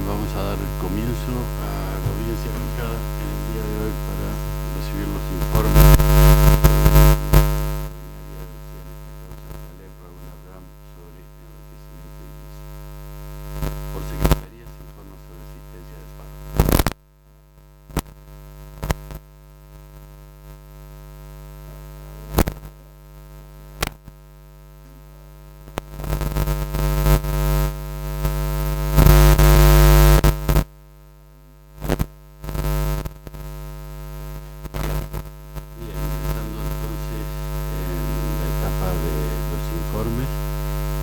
Vamos a dar comienzo a la audiencia fijada en el día de hoy para recibir los informes sobre Raúl Abraham sobre enriquecimiento ilícito. Por secretaría se informa sobre existencia de paro.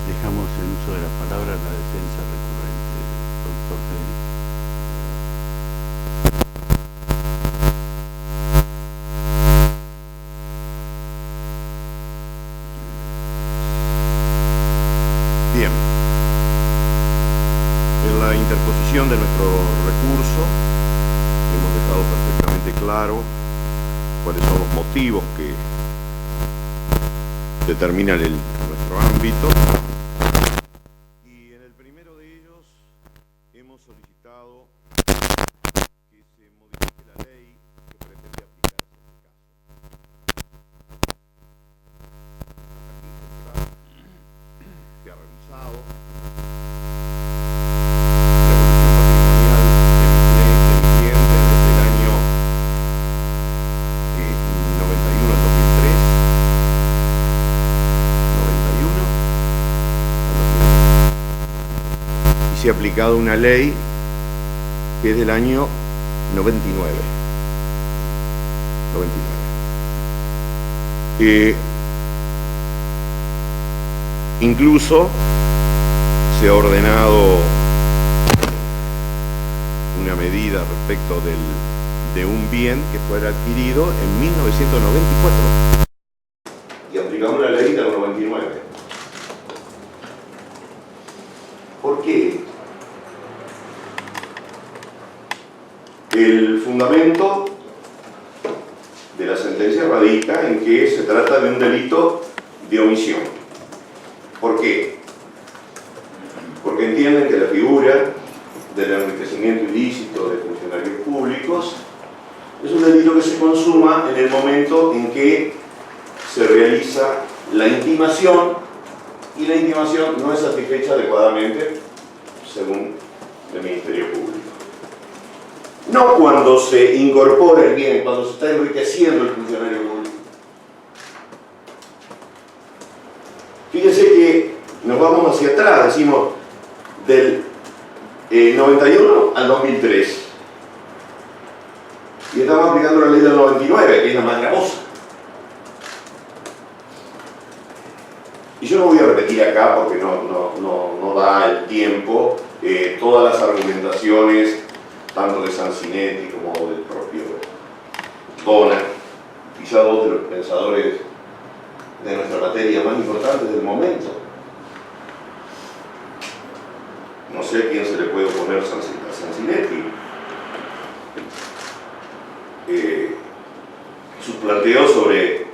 Dejamos en uso de la palabra la defensa recurrente del doctor Federico. Bien. En la interposición de nuestro recurso hemos dejado perfectamente claro cuáles son los motivos que determinan nuestro ámbito. Hemos solicitado que se modifique la ley que pretende aplicarse a este caso. Aquí se ha revisado la evolución patrimonial emitiente desde el año 91 al 2003, 91 al 2003. Y se ha aplicado una ley que es del año 99. Incluso se ha ordenado una medida respecto de un bien que fuera adquirido en 1994 y aplicamos la ley del 99. ¿Por qué? El fundamento de la sentencia radica en que se trata de un delito de omisión. ¿Por qué? Porque entienden que la figura del enriquecimiento ilícito de funcionarios públicos es un delito que se consuma en el momento en que se realiza la intimación y la intimación no es satisfecha adecuadamente según el Ministerio Público. No cuando se incorpora el bien, cuando se está enriqueciendo el funcionario público. Fíjense que nos vamos hacia atrás, decimos del 91 al 2003. Y estamos aplicando la ley del 99, que es la más gravosa. Y yo no voy a repetir acá porque no da el tiempo todas las argumentaciones tanto de Sansinetti como del propio Dona, quizá dos de los pensadores de nuestra materia más importantes del momento. No sé a quién se le puede oponer a Sansinetti. Sus planteos sobre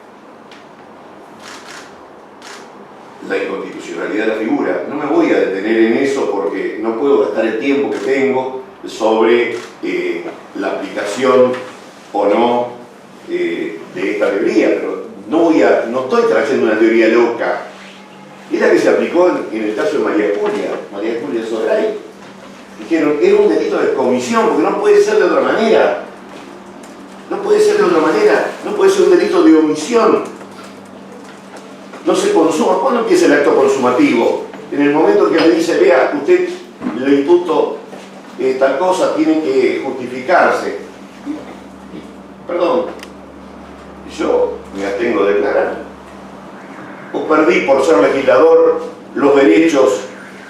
la inconstitucionalidad de la figura. No me voy a detener en eso porque no puedo gastar el tiempo que tengo sobre la aplicación o no de esta teoría, pero no estoy trayendo una teoría loca. Es la que se aplicó en el caso de María Julia Sodray. Dijeron, era un delito de comisión, porque no puede ser de otra manera. No puede ser de otra manera, no puede ser un delito de omisión. No se consuma. ¿Cuándo empieza el acto consumativo? En el momento en que me dice, vea, usted le imputo tal cosa, tiene que justificarse. Perdón, yo me abstengo de declarar. O perdí por ser legislador los derechos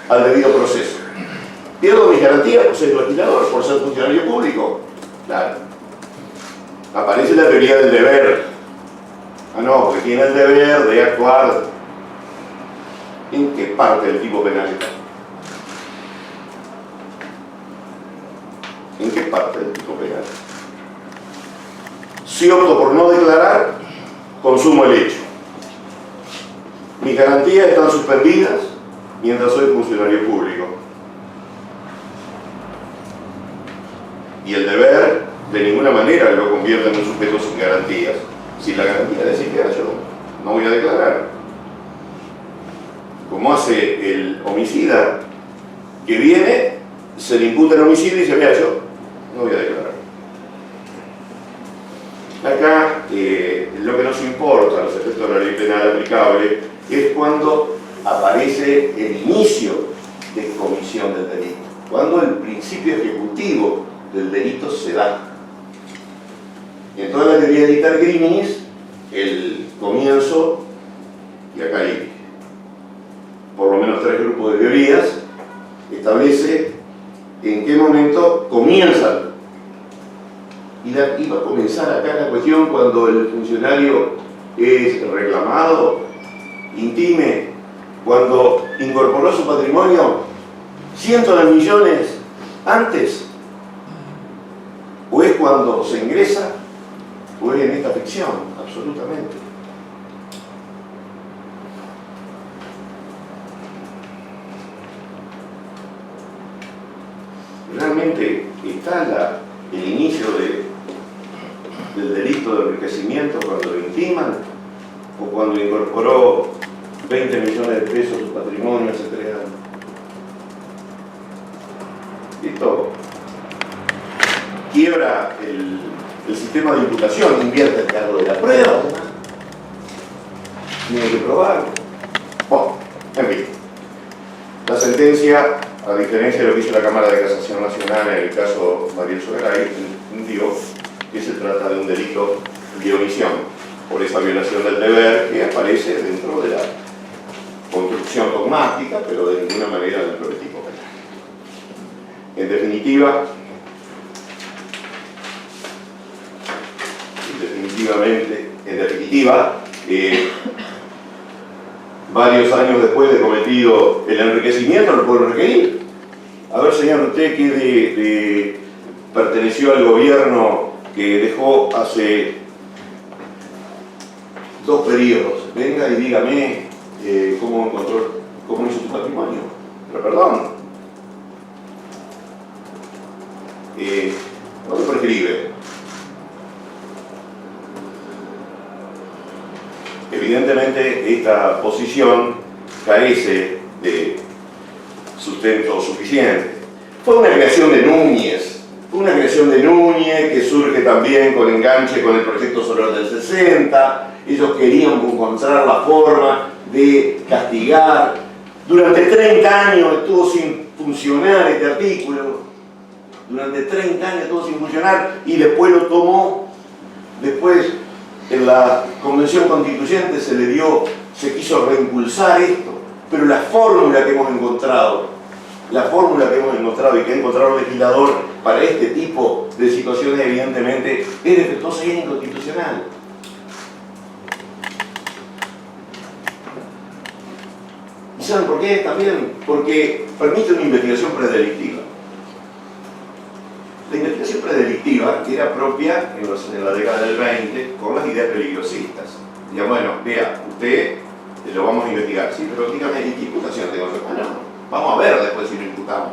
al debido proceso. Pierdo mis garantías por ser legislador, por ser funcionario público. Claro. Aparece la teoría del deber. Ah, no, porque tiene el deber de actuar. ¿En qué parte del tipo penal está? ¿En qué parte del tipo penal? Si opto por no declarar, consumo el hecho. Mis garantías están suspendidas mientras soy funcionario público. Y el deber de ninguna manera lo convierte en un sujeto sin garantías. Si la garantía dice que yo no voy a declarar, como hace el homicida que viene, se le imputa el homicidio y dice, vea, yo no voy a declarar. Acá lo que nos importa a los efectos de la ley penal aplicable es cuando aparece el inicio de comisión del delito, cuando el principio ejecutivo del delito se da. En toda la teoría de iter criminis, el comienzo, y acá hay por lo menos 3 grupos de teorías, establece en qué momento comienzan. Y va a comenzar acá la cuestión cuando el funcionario es reclamado, intime, cuando incorporó su patrimonio cientos de millones antes, o es cuando se ingresa, o es en esta ficción, absolutamente. Realmente está el inicio del delito de enriquecimiento cuando lo intiman, o cuando incorporó 20 millones de pesos su patrimonio hace 3 años. Esto quiebra el sistema de imputación, invierte el cargo de la prueba, tiene que probarlo. Bueno, en fin, la sentencia, a diferencia de lo que hizo la Cámara de Casación Nacional en el caso Mariel Sogaray, entendió que se trata de un delito de omisión por esa violación del deber que aparece dentro de la construcción dogmática, pero de ninguna manera dentro del tipo penal. En definitiva, varios años después de cometido el enriquecimiento, lo puedo requerir. A ver, señor, usted que perteneció al gobierno que dejó hace 2 periodos, venga y dígame cómo hizo su patrimonio. Pero perdón, no se prescribe. Evidentemente esta posición carece de sustento suficiente. Fue una creación de Núñez, que surge también con enganche con el proyecto solar del 60. Ellos querían encontrar la forma de castigar. Durante 30 años estuvo sin funcionar este artículo. Durante 30 años estuvo sin funcionar y después lo tomó. Después en la Convención Constituyente se quiso reimpulsar esto. Pero la fórmula que hemos encontrado y que ha encontrado el legislador para este tipo de situaciones evidentemente es defectuosa y es inconstitucional. ¿Y saben por qué? También porque permite una investigación predelictiva. La investigación predelictiva era propia en la década del 20 con las ideas peligrosistas. Ya bueno, vea, usted lo vamos a investigar. Sí, pero dígame, ¿y qué imputación tengo que hacer? No. Vamos a ver después si lo imputamos.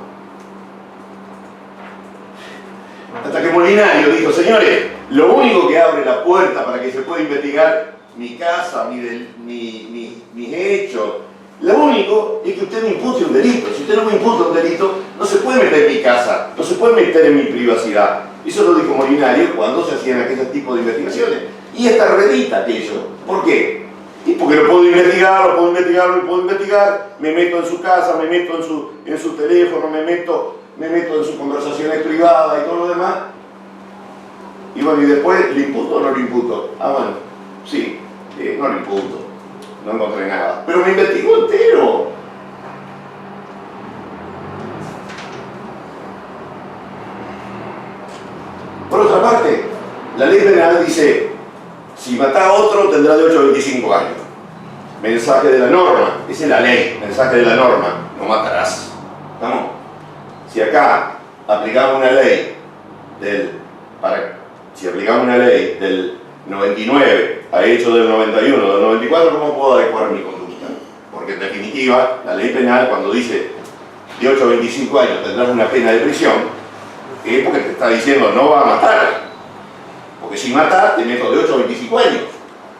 Hasta que Molinari dijo, señores, lo único que abre la puerta para que se pueda investigar mi casa, mis hechos, lo único es que usted me impute un delito. Si usted no me imputa un delito, no se puede meter en mi casa, no se puede meter en mi privacidad. Eso lo dijo Molinari cuando se hacían aquellos tipos de investigaciones. Y esta redita aquello. ¿Por qué? Y porque lo puedo investigar, me meto en su casa, me meto en su teléfono, me meto en sus conversaciones privadas y todo lo demás. Y bueno, y después, ¿le imputo o no le imputo? Ah, bueno, sí, no le imputo, no encontré nada. Pero me investigó entero. Por otra parte, la ley penal dice, si mata a otro tendrá de 8 a 25 años. Mensaje de la norma, esa es la ley, mensaje de la norma, no matarás. ¿Estamos? Si acá aplicamos una ley del 99 a hecho del 91, del 94, ¿cómo puedo adecuar mi conducta? Porque en definitiva, la ley penal cuando dice de 8 a 25 años tendrás una pena de prisión, es porque te está diciendo no va a matar. Porque si mata, te meto de 8 a 25 años.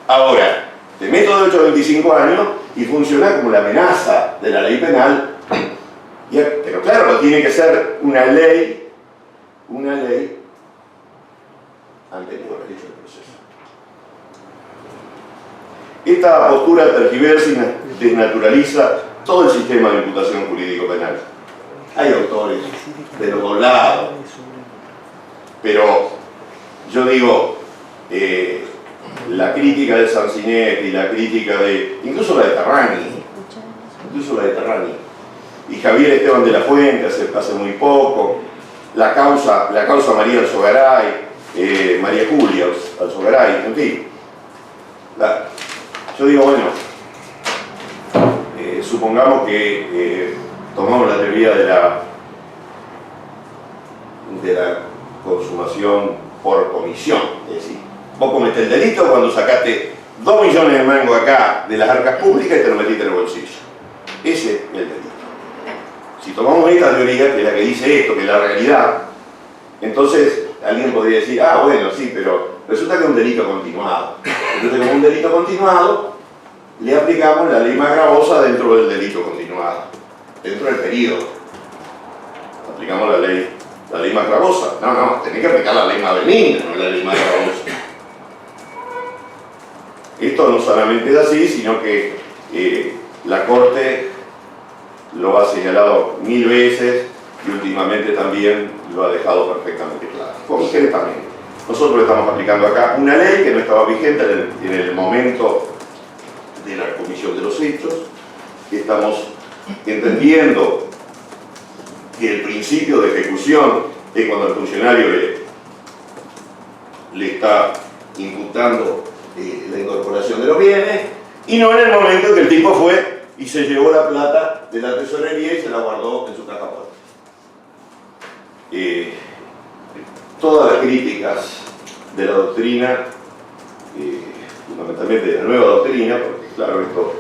Ahora, te meto de 8 a 25 años y funciona como la amenaza de la ley penal. Pero claro, tiene que ser una ley anterior al hecho del proceso. Esta postura tergiversa y desnaturaliza todo el sistema de imputación jurídico penal. Hay autores de los dos lados, pero yo digo, la crítica de Sansinetti, la crítica de, incluso la de Terrani, y Javier Esteban de la Fuente hace muy poco, la causa María Alzogaray, María Julia Alzogaray, en fin. Yo digo, bueno, supongamos que tomamos la teoría de la consumación por comisión, es decir, vos cometés el delito cuando sacaste 2 millones de mangos acá de las arcas públicas y te lo metiste en el bolsillo. Ese es el delito. Si tomamos esta teoría, que es la que dice esto, que es la realidad, entonces alguien podría decir, ah, bueno, sí, pero resulta que es un delito continuado. Entonces, como un delito continuado, le aplicamos la ley más gravosa dentro del delito continuado, dentro del periodo. Aplicamos la ley más gravosa. No, tenés que aplicar la ley más benigna, no la ley más gravosa. Esto no solamente es así, sino que la Corte lo ha señalado 1000 veces y últimamente también lo ha dejado perfectamente claro. Concretamente, nosotros estamos aplicando acá una ley que no estaba vigente en el momento de la comisión de los hechos. Estamos entendiendo que el principio de ejecución es cuando el funcionario le está imputando la incorporación de los bienes, y no en el momento en que el tipo fue y se llevó la plata de la tesorería y se la guardó en su caja fuerte. Todas las críticas de la doctrina, fundamentalmente de la nueva doctrina, porque claro, esto,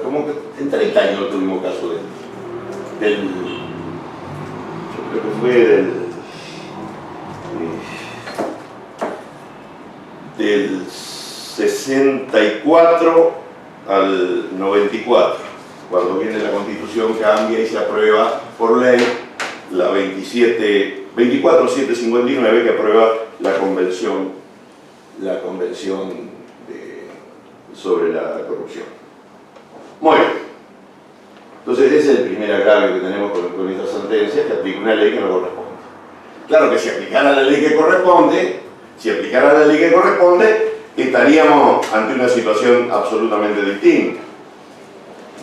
como que en 30 años no tuvimos caso yo creo que fue del 64 al 94, cuando viene la Constitución, cambia y se aprueba por ley la 24759, que aprueba la convención sobre la corrupción. Muy bien. Entonces ese es el primer agravio que tenemos con esta sentencia, que aplica una ley que no corresponde. Claro que si aplicara la ley que corresponde, estaríamos ante una situación absolutamente distinta.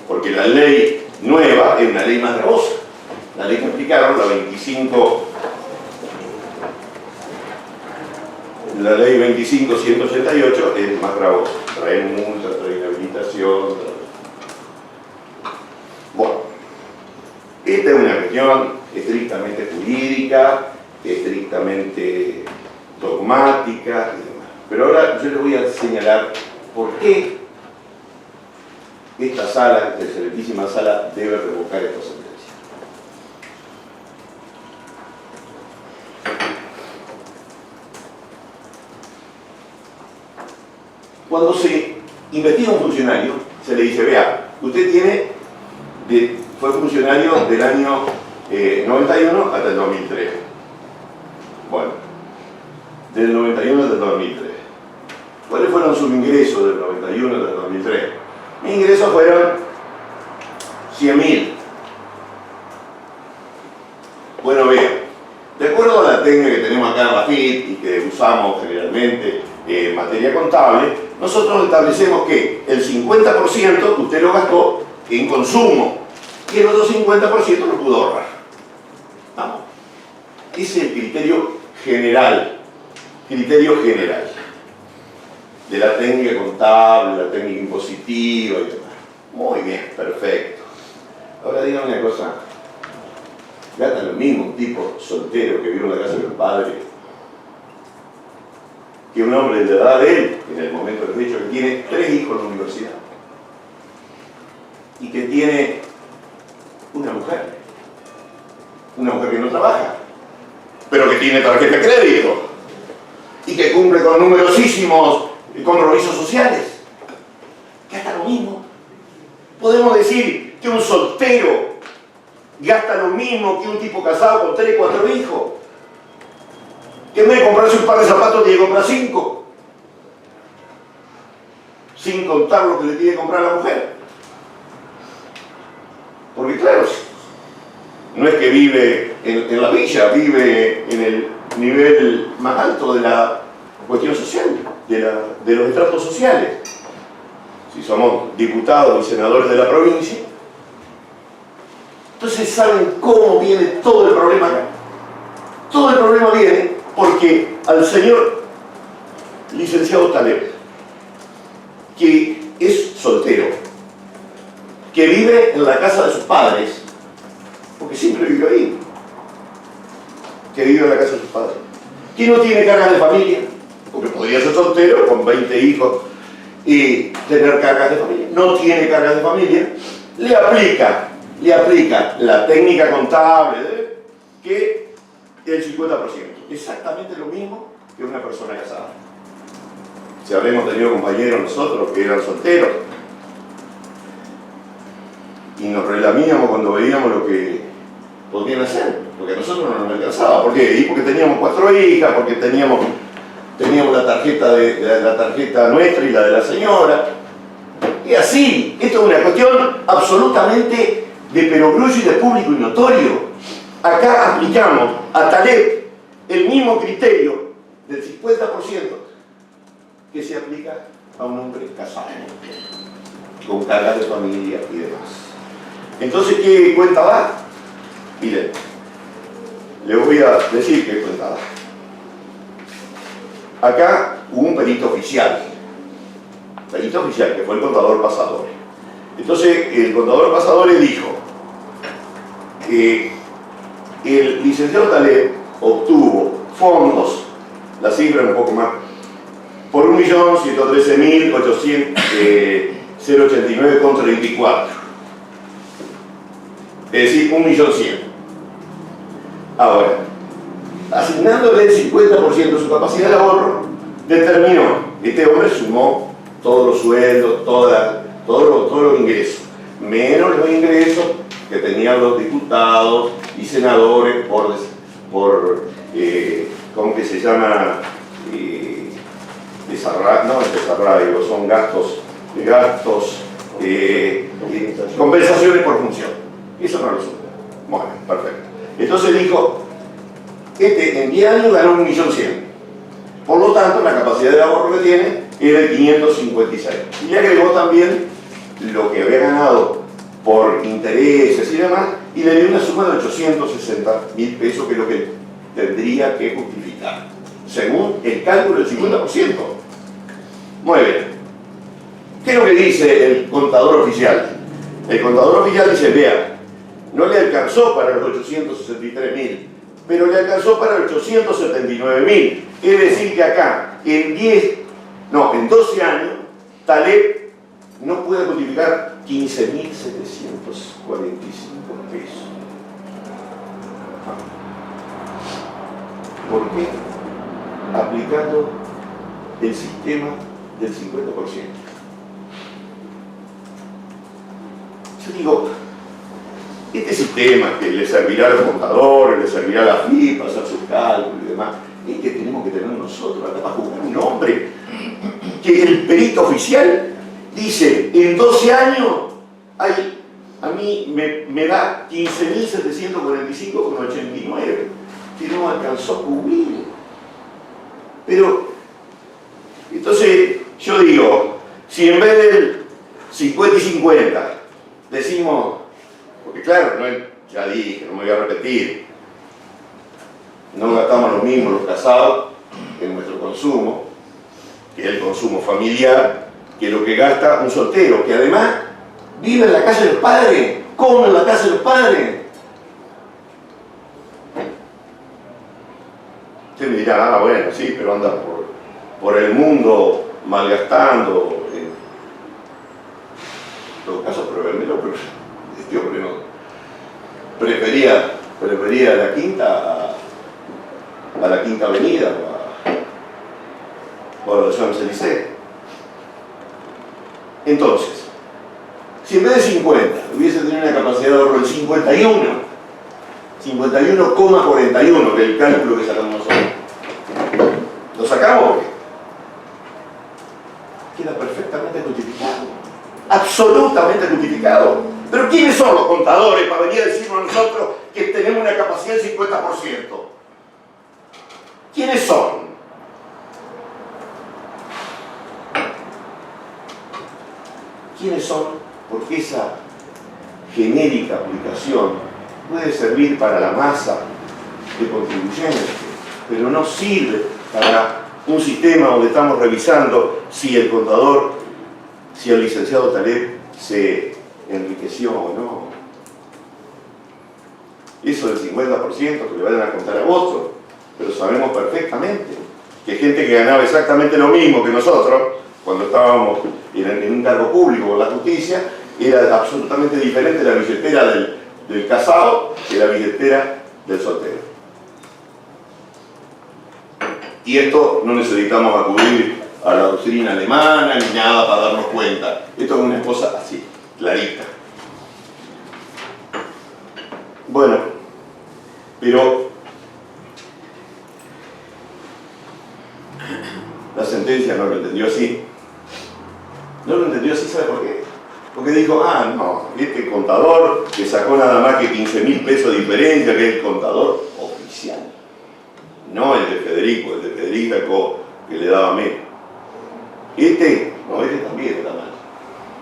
Porque la ley nueva es una ley más gravosa. La ley que aplicaron, la ley 25.188, es más gravosa. Trae multa, trae inhabilitación. Bueno, esta es una cuestión estrictamente jurídica, estrictamente dogmática y demás. Pero ahora yo les voy a señalar por qué esta sala, esta excelentísima sala, debe revocar esta sentencia. Cuando se investiga un funcionario, se le dice, vea, usted fue funcionario del año 91 hasta el 2003. Bueno, del 91 hasta el 2003. ¿Cuáles fueron sus ingresos del 91 hasta el 2003? Mis ingresos fueron 100.000. Bueno, bien, de acuerdo a la técnica que tenemos acá en la FIT y que usamos generalmente en materia contable, nosotros establecemos que el 50% usted lo gastó en consumo y el otro 50% lo pudo ahorrar. Vamos. Ese es el criterio general de la técnica contable, la técnica impositiva y demás. Muy bien, perfecto. Ahora dígame una cosa, gasta lo mismo un tipo soltero que vive en la casa del padre que un hombre de la edad de él, en el momento del hecho, que tiene 3 hijos en la universidad y que tiene una mujer que no trabaja pero que tiene tarjeta de crédito y que cumple con numerosísimos compromisos sociales. Gasta lo mismo. Podemos decir que un soltero gasta lo mismo que un tipo casado con 3 o 4 hijos. Que en vez de comprarse un par de zapatos tiene que comprar 5. Sin contar lo que le tiene que comprar a la mujer. Porque claro, no es que vive en la villa, vive en el nivel más alto de la cuestión social, de los estratos sociales. Si somos diputados y senadores de la provincia, entonces saben cómo viene todo el problema acá. Todo el problema viene porque al señor licenciado Taleb, que es soltero, que vive en la casa de sus padres, porque siempre vivió ahí, que vive en la casa de sus padres, que no tiene cargas de familia, porque podría ser soltero con 20 hijos y tener cargas de familia, no tiene cargas de familia, le aplica la técnica contable que el 50%, exactamente lo mismo que una persona casada. Si habremos tenido compañeros nosotros que eran solteros y nos relamíamos cuando veíamos lo que podían hacer, porque a nosotros no nos alcanzaba. ¿Por qué? Y porque teníamos 4 hijas, porque teníamos la tarjeta nuestra y la de la señora. Y así, esto es una cuestión absolutamente de perogrullo y de público y notorio. Acá aplicamos a Taleb el mismo criterio del 50% que se aplica a un hombre casado, con cargas de familia y demás. Entonces, ¿qué cuenta da? Miren, le voy a decir qué cuenta da. Acá hubo un perito oficial que fue el contador Pasadore. Entonces, el contador Pasadore dijo que el licenciado Taleb obtuvo fondos, la cifra un poco más, por 1.113.089,34. Es decir, 1.100.000. Ahora, asignándole el 50% de su capacidad de ahorro, determinó, este hombre sumó todos los sueldos, todos los ingresos, menos los ingresos que tenían los diputados y senadores por ¿cómo que se llama? Desarraigo, son gastos, compensaciones por función. Eso no lo supo. Bueno, perfecto. Entonces dijo, en 10 años ganó 1.100.000. Por lo tanto, la capacidad de ahorro que tiene es de 556. Y le agregó también lo que había ganado por intereses y demás, y le dio una suma de 860.000 pesos, que es lo que tendría que justificar, según el cálculo del 50%. Muy bien. ¿Qué es lo que dice el contador oficial? El contador oficial dice, vea, no le alcanzó para los 863.000, pero le alcanzó para los 879.000. Es decir que acá, en 12 años, Taleb no puede justificar 15.745 pesos. ¿Por qué? Aplicando el sistema del 50%. Yo digo, este sistema que le servirá a los contadores, le servirá a la FIP para hacer sus cálculos y demás, es que tenemos que tener nosotros acá para jugar un nombre. Que el perito oficial dice, en 12 años, a mí me da 15.745,89, que no alcanzó a cubrir. Pero, entonces, yo digo, si en vez del 50 y 50, decimos, porque claro, ya dije, no me voy a repetir, no gastamos lo mismo los casados en nuestro consumo, que es el consumo familiar, que lo que gasta un soltero, que además vive en la casa de los padres, come en la casa de los padres. Usted me dirá, bueno, sí, pero anda por el mundo malgastando. En todo caso, pruébemelo, pero este hombre no. Prefería la quinta la Quinta Avenida o a los Champs-Élysées. Entonces, si en vez de 50 hubiese tenido una capacidad de ahorro del 51,41, que es el cálculo que sacamos nosotros, lo sacamos porque queda perfectamente justificado, absolutamente justificado. Pero ¿quiénes son los contadores para venir a decirnos a nosotros que tenemos una capacidad del 50%? ¿Quiénes son? ¿Quiénes son? Porque esa genérica aplicación puede servir para la masa de contribuyentes, pero no sirve para un sistema donde estamos revisando si el contador, si el licenciado Taleb se enriqueció o no. Eso del 50% que le vayan a contar a otros, pero sabemos perfectamente que gente que ganaba exactamente lo mismo que nosotros, cuando estábamos en un cargo público con la justicia, era absolutamente diferente la billetera del casado que la billetera del soltero. Y esto no necesitamos acudir a la doctrina alemana ni nada para darnos cuenta. Esto es una cosa así, clarita. Bueno, pero la sentencia no lo entendió así. No lo entendió así, ¿sabe por qué? Porque dijo, ah, no, este contador que sacó nada más que 15.000 pesos de diferencia, que es el contador oficial. No el de Federico, el de Federico que le daba menos. Este también está mal.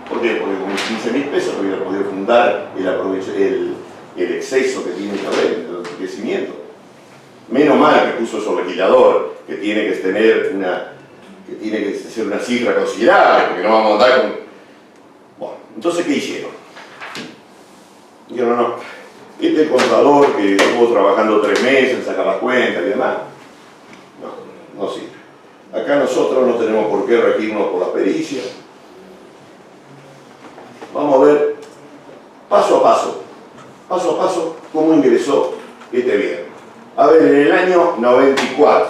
¿Por qué? Porque con 15.000 pesos no hubiera podido fundar el exceso que tiene que haber, el enriquecimiento. Menos mal que puso su legislador, que tiene que tener ser una cifra considerable, porque no vamos a andar con... Bueno, entonces, ¿qué hicieron? Dijeron, no, este contador que estuvo trabajando 3 meses, sacaba cuentas y demás, no sirve. Acá nosotros no tenemos por qué regirnos por la pericia. Vamos a ver paso a paso, cómo ingresó este bien. A ver, en el año 94,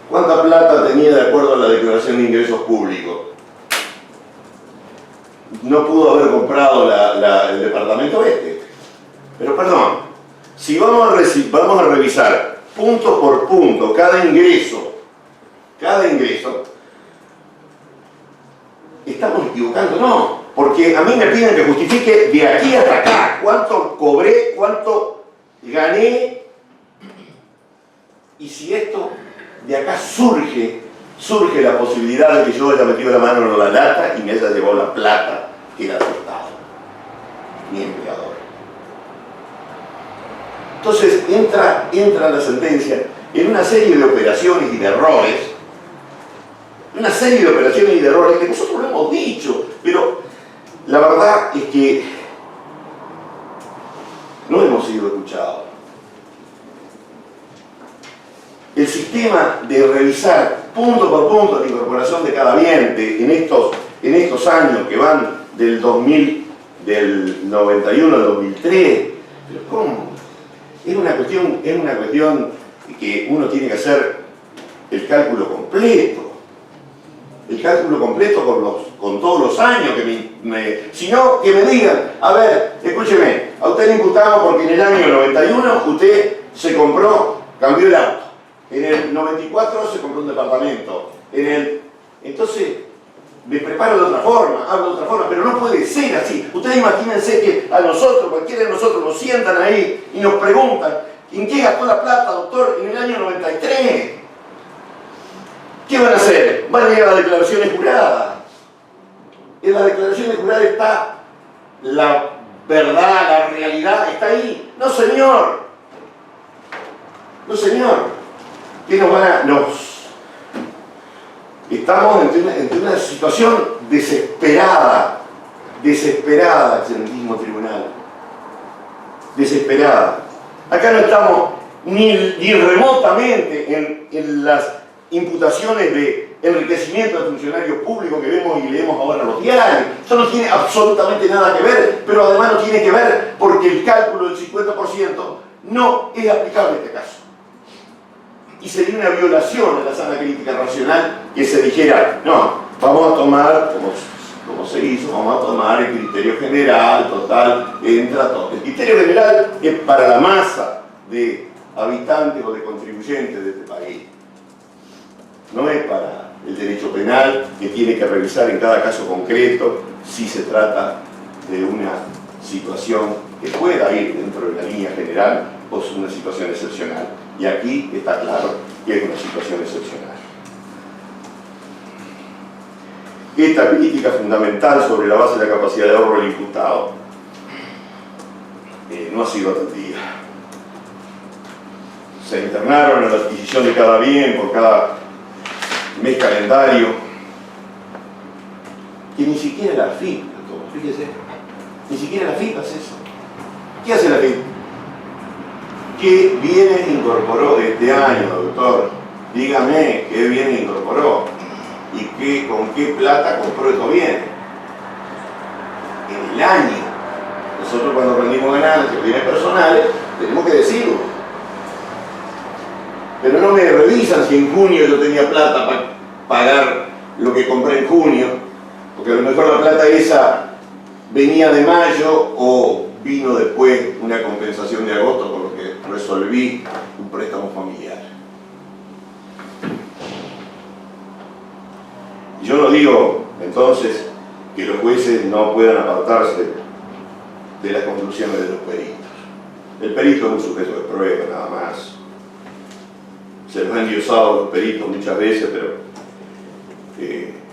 ¿cuánta plata tenía de acuerdo a la declaración de ingresos públicos? No pudo haber comprado el departamento este. Pero perdón, si vamos a revisar punto por punto cada ingreso, ¿estamos equivocando? No, porque a mí me piden que justifique de aquí hasta acá cuánto cobré, cuánto gané, y si esto de acá surge la posibilidad de que yo haya metido la mano en la lata y me haya llevado la plata que era del Estado, mi empleador. Entonces entra la sentencia en una serie de operaciones y de errores, que nosotros lo hemos dicho, pero la verdad es que no hemos sido escuchados. El sistema de revisar punto por punto la incorporación de cada bien en estos años que van del 91 al 2003, pero ¿cómo? Es una cuestión que uno tiene que hacer el cálculo completo con todos los años sino que me digan, a ver, escúcheme, a usted le imputamos porque en el año 91 usted cambió el auto, en el 94 se compró un departamento, entonces me preparo de otra forma, hablo de otra forma, pero no puede ser así. Ustedes imagínense que a nosotros, cualquiera de nosotros, nos sientan ahí y nos preguntan, ¿en qué gastó la plata, doctor, en el año 93? ¿Qué van a hacer? Van a ir a las declaraciones juradas. En las declaraciones juradas está la verdad, la realidad, está ahí. No, señor. No, señor. ¿Qué nos van a...? Estamos ante una situación desesperada, excelentísimo tribunal. Desesperada. Acá no estamos ni remotamente en las imputaciones de enriquecimiento de funcionarios públicos que vemos y leemos ahora en los diarios. Eso no tiene absolutamente nada que ver, pero además no tiene que ver porque el cálculo del 50% no es aplicable en este caso. y sería una violación a la sana crítica racional que se dijera, no, vamos a tomar, como se hizo, vamos a tomar el criterio general, total, entra todo. El criterio general es para la masa de habitantes o de contribuyentes de este país. No es para el derecho penal, que tiene que revisar en cada caso concreto si se trata de una situación que pueda ir dentro de la línea general o es una situación excepcional. Y aquí está claro que es una situación excepcional. Esta crítica fundamental sobre la base de la capacidad de ahorro del imputado no ha sido atendida. Se internaron en la adquisición de cada bien por cada mes calendario, que ni siquiera la AFIP, fíjese, ni siquiera la AFIP hace eso. ¿Qué hace la AFIP? ¿Qué bienes incorporó este año, doctor? Dígame, ¿qué bienes incorporó? ¿Y con qué plata compró estos bienes? En el año. Nosotros cuando rendimos ganancias, bienes personales, tenemos que decirlo. Pero no me revisan si en junio yo tenía plata para pagar lo que compré en junio, porque a lo mejor la plata esa venía de mayo o vino después una compensación de agosto por lo que resolví un préstamo familiar. Yo no digo entonces que los jueces no puedan apartarse de las conclusiones de los peritos. El perito es un sujeto de prueba, nada más. Se los han endiosado los peritos muchas veces, pero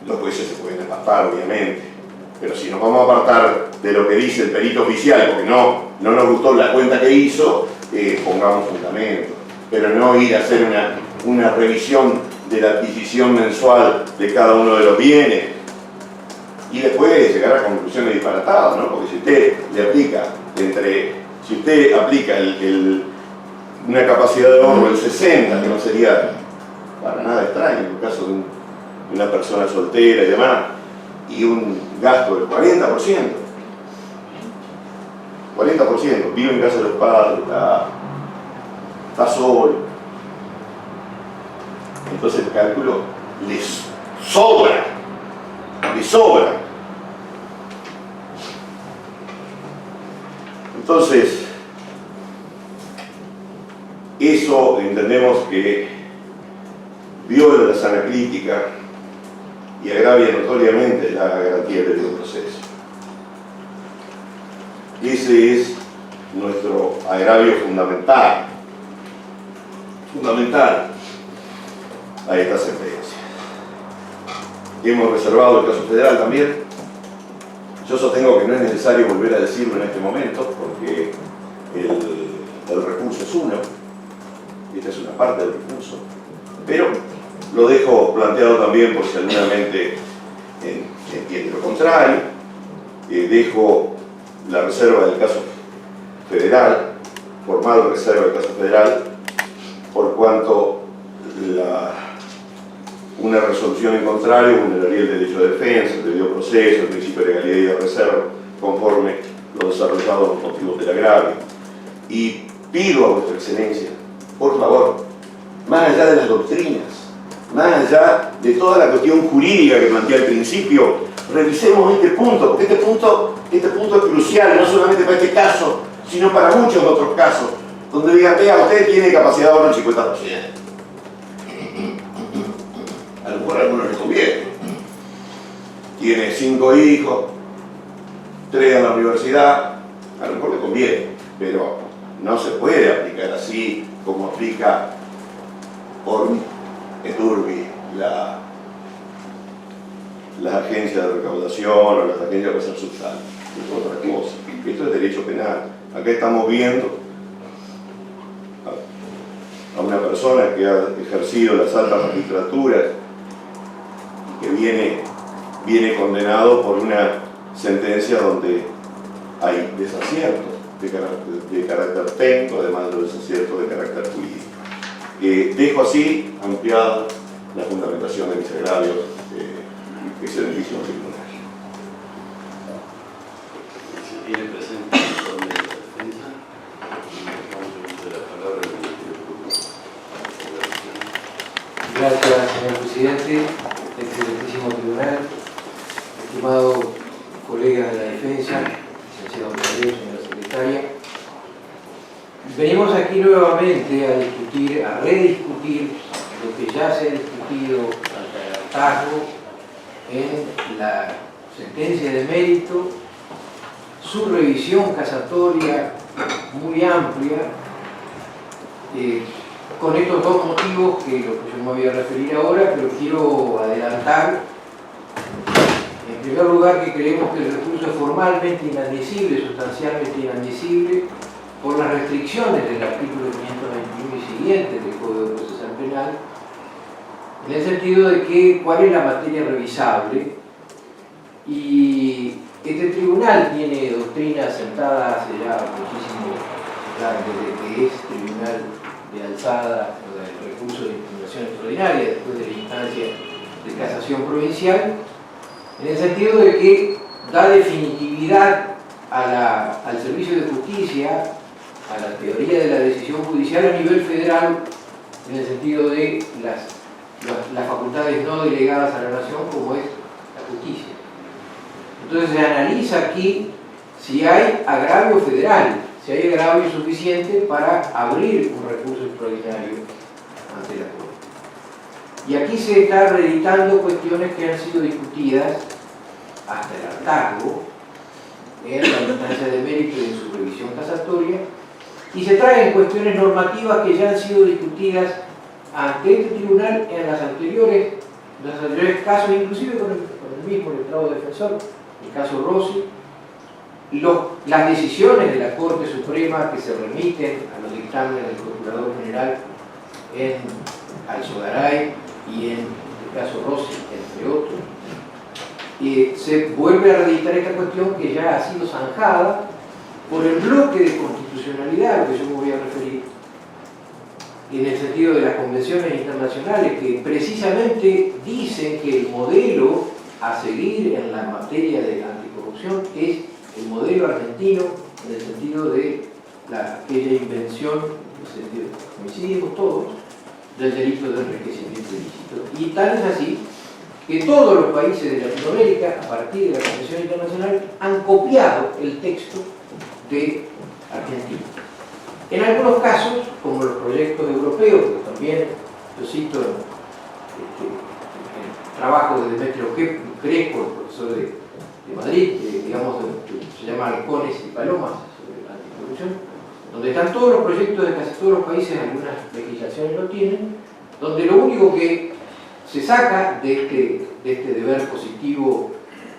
los jueces se pueden apartar, obviamente. Pero si nos vamos a apartar de lo que dice el perito oficial, porque no nos gustó la cuenta que hizo, pongamos fundamento. Pero no ir a hacer una revisión de la adquisición mensual de cada uno de los bienes y después llegar a conclusiones disparatadas, ¿no? Porque si usted le aplica si usted aplica una capacidad de ahorro del 60, que no sería para nada extraño en el caso de una persona soltera y demás, y un gasto del 40%, vive en casa de los padres, está solo. Entonces el cálculo les sobra. Entonces, eso entendemos que viola la sana crítica y agravia notoriamente la garantía del debido proceso. Ese es nuestro agravio fundamental a esta sentencia. Hemos reservado el caso federal también. Yo sostengo que no es necesario volver a decirlo en este momento porque el recurso es uno, esta es una parte del recurso, pero lo dejo planteado también por si alguna mente entiende lo contrario. Dejo la reserva del caso federal, formal reserva del caso federal, por cuanto una resolución en contrario vulneraría el derecho de defensa, el debido proceso, el principio de legalidad y de reserva, conforme lo desarrollado en los motivos del agravio. Y pido a vuestra excelencia, por favor, más allá de las doctrinas, más allá de toda la cuestión jurídica que plantea al principio, revisemos este punto, porque este punto es crucial, no solamente para este caso, sino para muchos otros casos, donde digan, vea, usted tiene capacidad de ahorro del 50%. A lo mejor a algunos les conviene. Tiene 5 hijos, 3 en la universidad, a lo mejor le conviene, pero no se puede aplicar así como aplica Edurbi, las agencias de recaudación o las agencias de reserva subsal. Esto es otra cosa. Esto es derecho penal. Acá estamos viendo a una persona que ha ejercido las altas magistraturas y que viene condenado por una sentencia donde hay desaciertos de carácter técnico, además de los desaciertos de carácter jurídico. Dejo así ampliada la fundamentación de mis agravios excelentísimo tribunal. Se tiene presente el informe de la defensa. Vamos a uso de la palabra del Ministerio Público. Gracias, señor presidente, excelentísimo tribunal, estimado colega de la defensa, licenciado Pedro, señora secretaria. Venimos aquí nuevamente a discutir, a rediscutir lo que ya se ha discutido hasta el hartazgo en la sentencia de mérito, su revisión casatoria muy amplia, con estos dos motivos que yo me voy a referir ahora, pero quiero adelantar. En primer lugar, que creemos que el recurso es formalmente inadmisible, sustancialmente inadmisible, por las restricciones del artículo 521 y siguientes del Código Procesal Penal, en el sentido de que cuál es la materia revisable, y este tribunal tiene doctrina sentada hace ya muchísimo, desde que es tribunal de alzada o del recurso de impugnación extraordinaria después de la instancia de casación provincial, en el sentido de que da definitividad al servicio de justicia, a la teoría de la decisión judicial a nivel federal, en el sentido de las facultades no delegadas a la nación, como es la justicia. Entonces se analiza aquí si hay agravio federal, si hay agravio suficiente para abrir un recurso extraordinario ante la Corte. Y aquí se está reeditando cuestiones que han sido discutidas hasta el hartazgo en la instancia de mérito y en su revisión casatoria, y se traen cuestiones normativas que ya han sido discutidas ante este tribunal en los anteriores casos, inclusive con el mismo letrado defensor, el caso Rossi, las decisiones de la Corte Suprema que se remiten a los dictámenes del Procurador General en Alzogaray y en el caso Rossi, entre otros. Y se vuelve a reeditar esta cuestión que ya ha sido zanjada por el bloque de constitucionalidad al que yo me voy a referir, en el sentido de las convenciones internacionales que precisamente dicen que el modelo a seguir en la materia de la anticorrupción es el modelo argentino, en el sentido de aquella invención, coincidimos todos, del delito de enriquecimiento ilícito. Y tal es así que todos los países de Latinoamérica, a partir de la Convención Internacional, han copiado el texto de Argentina. En algunos casos, como los proyectos europeos, que también yo cito el trabajo de Demetrio Crespo, el profesor de Madrid, digamos, se llama Halcones y Palomas, sobre la anticorrupción, donde están todos los proyectos de casi todos los países, algunas legislaciones lo tienen, donde lo único que se saca de este deber positivo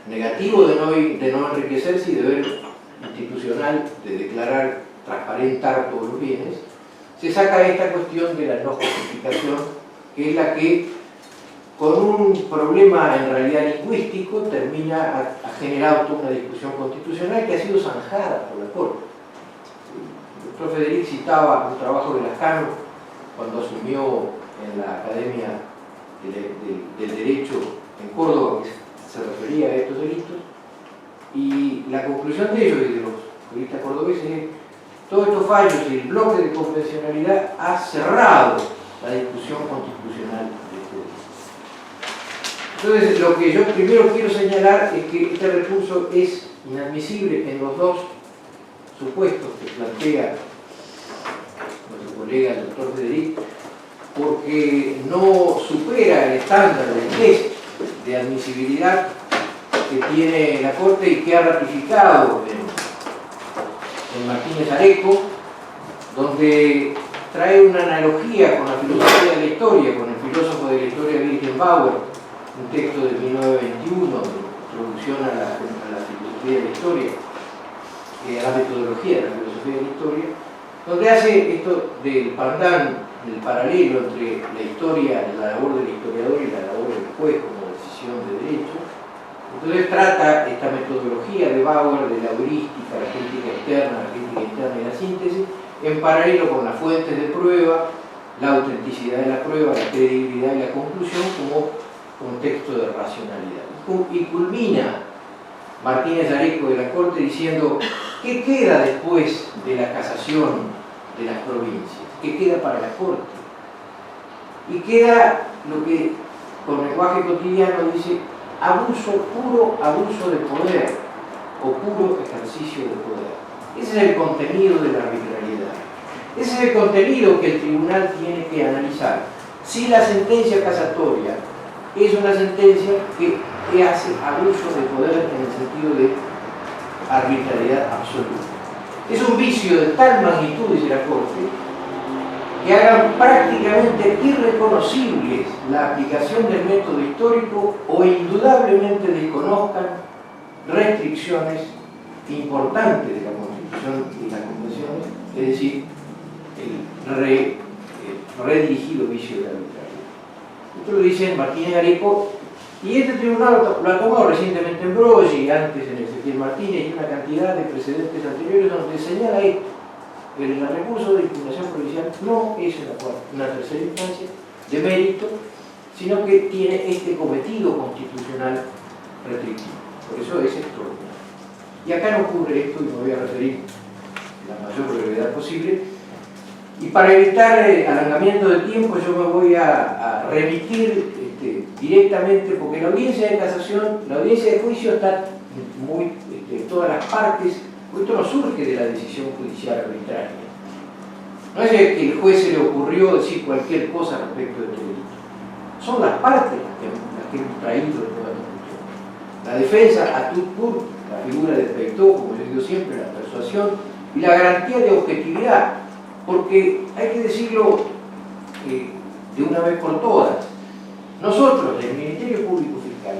negativo de no enriquecerse y deber institucional de declarar, transparentar todos los bienes, se saca esta cuestión de la no justificación, que es la que con un problema en realidad lingüístico termina a generar toda una discusión constitucional que ha sido zanjada por la Corte. El doctor Federic citaba un trabajo de Lascano cuando asumió en la Academia del Derecho en Córdoba, que se refería a estos delitos, y la conclusión de ellos y de los juristas cordobeses es: todos estos fallos y el bloque de convencionalidad ha cerrado la discusión constitucional de este delito. Entonces, lo que yo primero quiero señalar es que este recurso es inadmisible en los dos supuestos que plantea nuestro colega el doctor Federic, porque no supera el estándar del test de admisibilidad que tiene la Corte y que ha ratificado en Martínez Areco, donde trae una analogía con la filosofía de la historia, con el filósofo de la historia Wilhelm Bauer, un texto de 1921, introducción a la filosofía de la historia, a la metodología de la filosofía de la historia, donde hace esto del paralelo entre la historia, la labor del historiador y la labor del juez como decisión de derecho. Entonces trata esta metodología de Bauer, de la heurística, la crítica interna y la síntesis, en paralelo con las fuentes de prueba, la autenticidad de la prueba, la credibilidad y la conclusión como contexto de racionalidad. Y culmina Martínez Areco de la Corte diciendo: ¿qué queda después de la casación de las provincias? ¿Qué queda para la Corte? y queda lo que con lenguaje cotidiano dice abuso, puro abuso de poder o puro ejercicio de poder. Ese es el contenido de la arbitrariedad. Ese es el contenido que el tribunal tiene que analizar. Si la sentencia casatoria es una sentencia que hace abuso de poder en el sentido de arbitrariedad absoluta. Es un vicio de tal magnitud, dice la Corte, que hagan prácticamente irreconocibles la aplicación del método histórico o indudablemente desconozcan restricciones importantes de la Constitución y las convenciones, es decir, el redirigido vicio de la arbitrariedad. Esto lo dice Martínez Areco, y este tribunal lo ha tomado recientemente en Broggi, antes en Ezequiel Martínez, y una cantidad de precedentes anteriores donde señala esto, que el recurso de impugnación provincial no es una tercera instancia de mérito, sino que tiene este cometido constitucional restrictivo. Por eso es extraordinario. Y acá no ocurre esto, y me voy a referir la mayor brevedad posible. Y para evitar alargamiento de tiempo, yo me voy a remitir directamente, porque la audiencia de casación, la audiencia de juicio está muy, todas las partes, porque esto no surge de la decisión judicial arbitraria. No es que el juez se le ocurrió decir cualquier cosa respecto de este delito. Son las partes las que hemos traído de toda la discusión. La defensa a tout court, la figura de Peitó, como yo digo siempre, la persuasión y la garantía de objetividad, porque hay que decirlo de una vez por todas. Nosotros, el Ministerio Público Fiscal,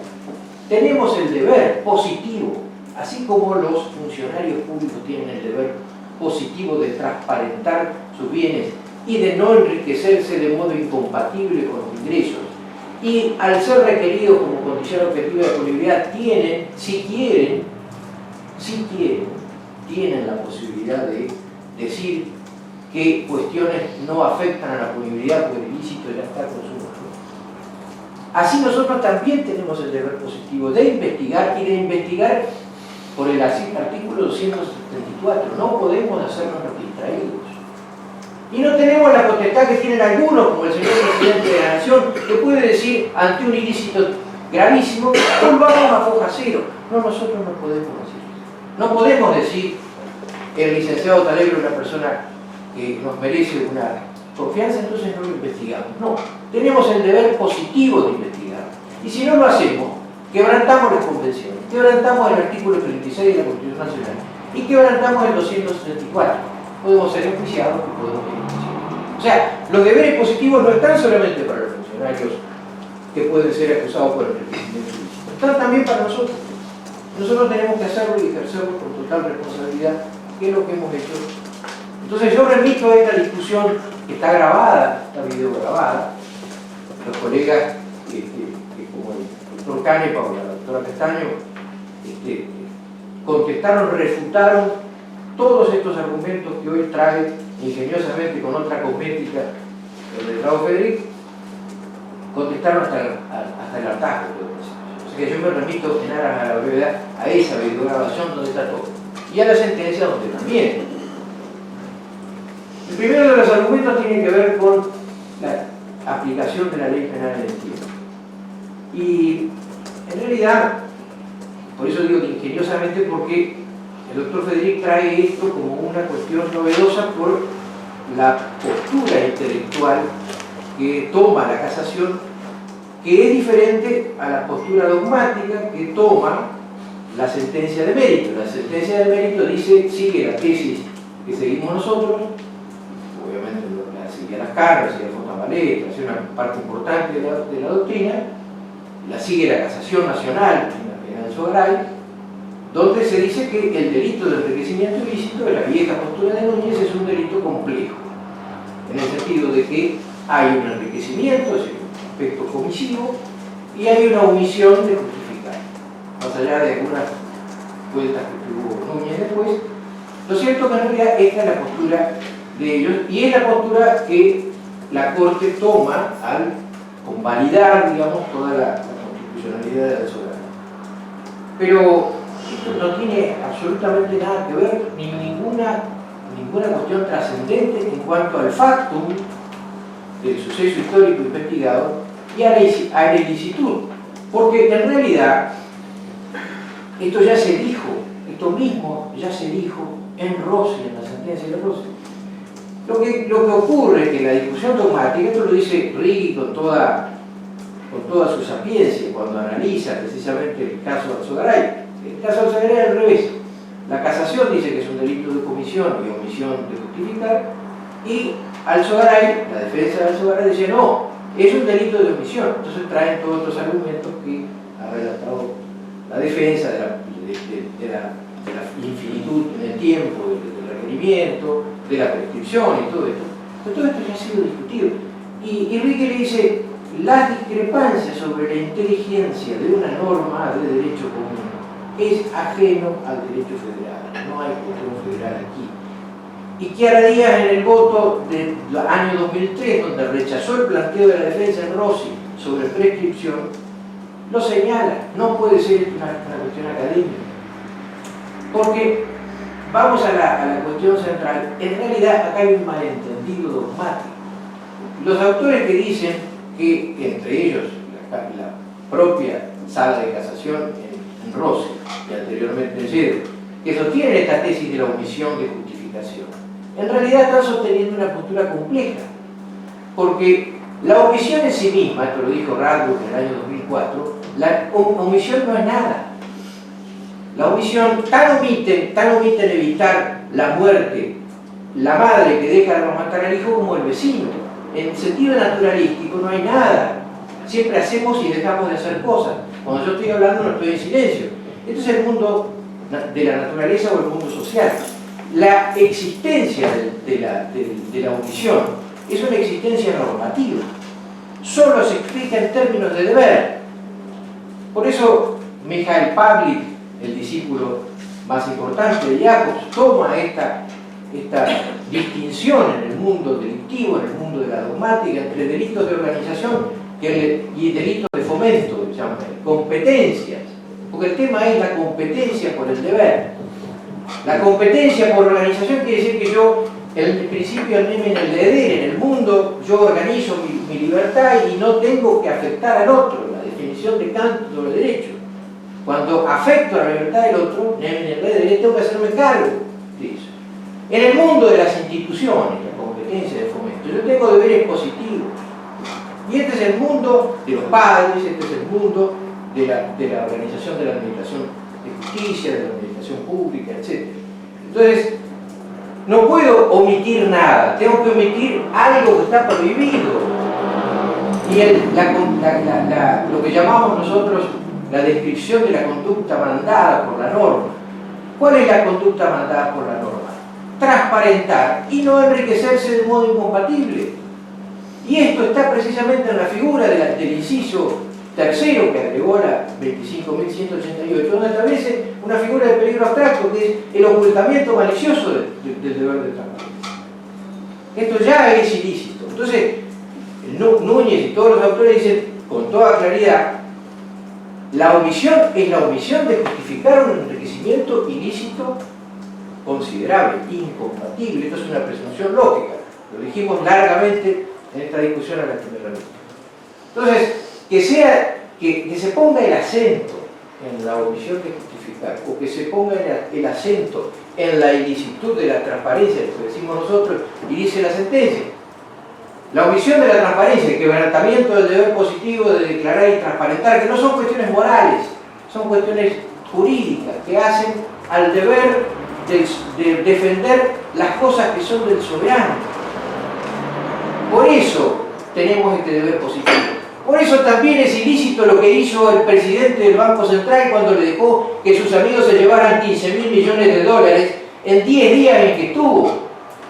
tenemos el deber positivo, así como los funcionarios públicos tienen el deber positivo de transparentar sus bienes y de no enriquecerse de modo incompatible con los ingresos. Y al ser requeridos como condición objetiva de punibilidad, tienen, si quieren, tienen la posibilidad de decir que cuestiones no afectan a la punibilidad por el ilícito ya está consumo. Así nosotros también tenemos el deber positivo de investigar y de investigar por el artículo 274. No podemos hacernos distraídos. Y no tenemos la potestad que tienen algunos, como el señor presidente de la Nación, que puede decir ante un ilícito gravísimo, volvamos a foja cero. No, nosotros no podemos decir eso. No podemos decir que el licenciado Talegro es una persona que nos merece una confianza, entonces no lo investigamos. No, tenemos el deber positivo de investigar. Y si no lo hacemos, quebrantamos las convenciones, quebrantamos el artículo 36 de la Constitución Nacional y quebrantamos el 234. Podemos ser enjuiciados y podemos ser enjuiciados. O sea, los deberes positivos no están solamente para los funcionarios que pueden ser acusados por el enriquecimiento ilícito, están también para nosotros. Nosotros tenemos que hacerlo y ejercerlo con total responsabilidad, que es lo que hemos hecho. Entonces yo remito a esta discusión que está grabada, está video grabada. Los colegas, como el doctor Canepa o la doctora Castaño, contestaron, refutaron todos estos argumentos que hoy trae ingeniosamente con otra cosmética el letrado Federico, contestaron hasta el hartazgo. O sea que yo me remito en aras a la brevedad a esa videograbación donde está todo. Y a la sentencia donde también. El primero de los argumentos tiene que ver con la aplicación de la ley penal en el tiempo. Y en realidad, por eso digo que ingeniosamente, porque el doctor Federico trae esto como una cuestión novedosa por la postura intelectual que toma la casación, que es diferente a la postura dogmática que toma la sentencia de mérito. La sentencia de mérito dice, sigue la tesis que seguimos nosotros, obviamente la sigue las cargas, sigue Fontavaleta, es una parte importante de la doctrina, la sigue la casación nacional, en Sogray, donde se dice que el delito de enriquecimiento ilícito de la vieja postura de Núñez es un delito complejo, en el sentido de que hay un enriquecimiento, es un aspecto comisivo, y hay una omisión de justificar, más allá de algunas vueltas que tuvo Núñez después. Lo cierto es que en realidad esta es la postura de ellos, y es la postura que la Corte toma al convalidar, digamos, toda la constitucionalidad de la soberana. Pero esto no tiene absolutamente nada que ver, ni ninguna cuestión trascendente en cuanto al factum del suceso histórico investigado y a la ilicitud. Porque en realidad, esto ya se dijo, esto mismo ya se dijo en Rossi, en la sentencia de Rossi. Lo que ocurre es que la discusión dogmática, esto lo dice Righi con toda su sapiencia cuando analiza precisamente el caso de Alzogaray. El caso de Alzogaray es al revés. La casación dice que es un delito de comisión y omisión de justificar, y Alzogaray, la defensa de Alzogaray, dice no, es un delito de omisión. Entonces traen todos estos argumentos que ha relatado la defensa de la infinitud en el tiempo del requerimiento, de la prescripción y todo esto. Pero todo esto ya ha sido discutido. Y Righi le dice, las discrepancias sobre la inteligencia de una norma de derecho común es ajeno al derecho federal. No hay cuestión federal aquí. Y Chiara Díaz, en el voto del año 2003, donde rechazó el planteo de la defensa en Rossi sobre prescripción, lo señala. No puede ser una cuestión académica. Porque, vamos a la cuestión central, en realidad acá hay un malentendido dogmático. Los autores que dicen que, entre ellos, la propia sala de casación en Rossi y anteriormente en Yedro, que sostienen esta tesis de la omisión de justificación, en realidad están sosteniendo una postura compleja, porque la omisión en sí misma, esto lo dijo Radbruch en el año 2004, la omisión no es nada. La omisión, tan omiten evitar la muerte, la madre que deja de amamantar al hijo como el vecino. En sentido naturalístico no hay nada. Siempre hacemos y dejamos de hacer cosas. Cuando yo estoy hablando no estoy en silencio. Esto es el mundo de la naturaleza o el mundo social. La existencia de la omisión es una existencia normativa. Solo se explica en términos de deber. Por eso Mikhail Pavlik, el discípulo más importante de Jacobs, toma esta distinción en el mundo delictivo, en el mundo de la dogmática, entre delitos de organización y delitos de fomento, llaman, competencias, porque el tema es la competencia por el deber. La competencia por organización quiere decir que yo, el principio del en el deber, en el mundo, yo organizo mi libertad y no tengo que afectar al otro, la definición de Kant sobre el derecho. Cuando afecto a la libertad del otro, en el deber, tengo que hacerme cargo de eso. En el mundo de las instituciones, la competencia de fomento, yo tengo deberes positivos. Y este es el mundo de los padres, este es el mundo de la organización de la administración de justicia, de la administración pública, etc. Entonces, no puedo omitir nada, tengo que omitir algo que está prohibido. Y lo que llamamos nosotros la descripción de la conducta mandada por la norma. ¿Cuál es la conducta mandada por la norma? Transparentar y no enriquecerse de modo incompatible. Y esto está precisamente en la figura del inciso tercero que agregó la 25.188, donde establece una figura de peligro abstracto que es el ocultamiento malicioso del deber de transparencia. Esto ya es ilícito. Entonces, Núñez y todos los autores dicen con toda claridad, la omisión es la omisión de justificar un enriquecimiento ilícito considerable, incompatible. Esto es una presunción lógica. Lo dijimos largamente en esta discusión a la que me remito. Entonces, que se ponga el acento en la omisión de justificar, o que se ponga el acento en la ilicitud de la transparencia, lo que decimos nosotros, y dice la sentencia. La omisión de la transparencia, el quebrantamiento del deber positivo de declarar y transparentar, que no son cuestiones morales, son cuestiones jurídicas, que hacen al deber de defender las cosas que son del soberano. Por eso tenemos este deber positivo. Por eso también es ilícito lo que hizo el presidente del Banco Central cuando le dejó que sus amigos se llevaran 15.000 millones de dólares en 10 días en que estuvo.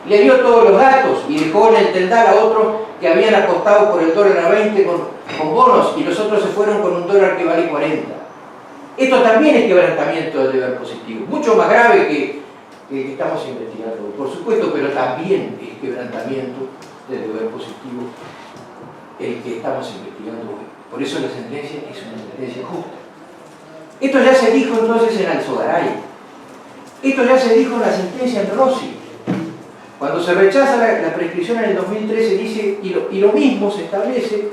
Le dio todos los datos y dejó en el tendal a otros que habían apostado por el dólar a 20 con bonos y los otros se fueron con un dólar que vale 40. Esto también es quebrantamiento del deber positivo, mucho más grave que estamos investigando, por supuesto, pero también es quebrantamiento del deber positivo el que estamos investigando hoy. Por eso la sentencia es una sentencia justa. Esto ya se dijo entonces en Alzogaray. Esto ya se dijo en la sentencia en Rossi. Cuando se rechaza la prescripción en el 2013, dice, y lo mismo se establece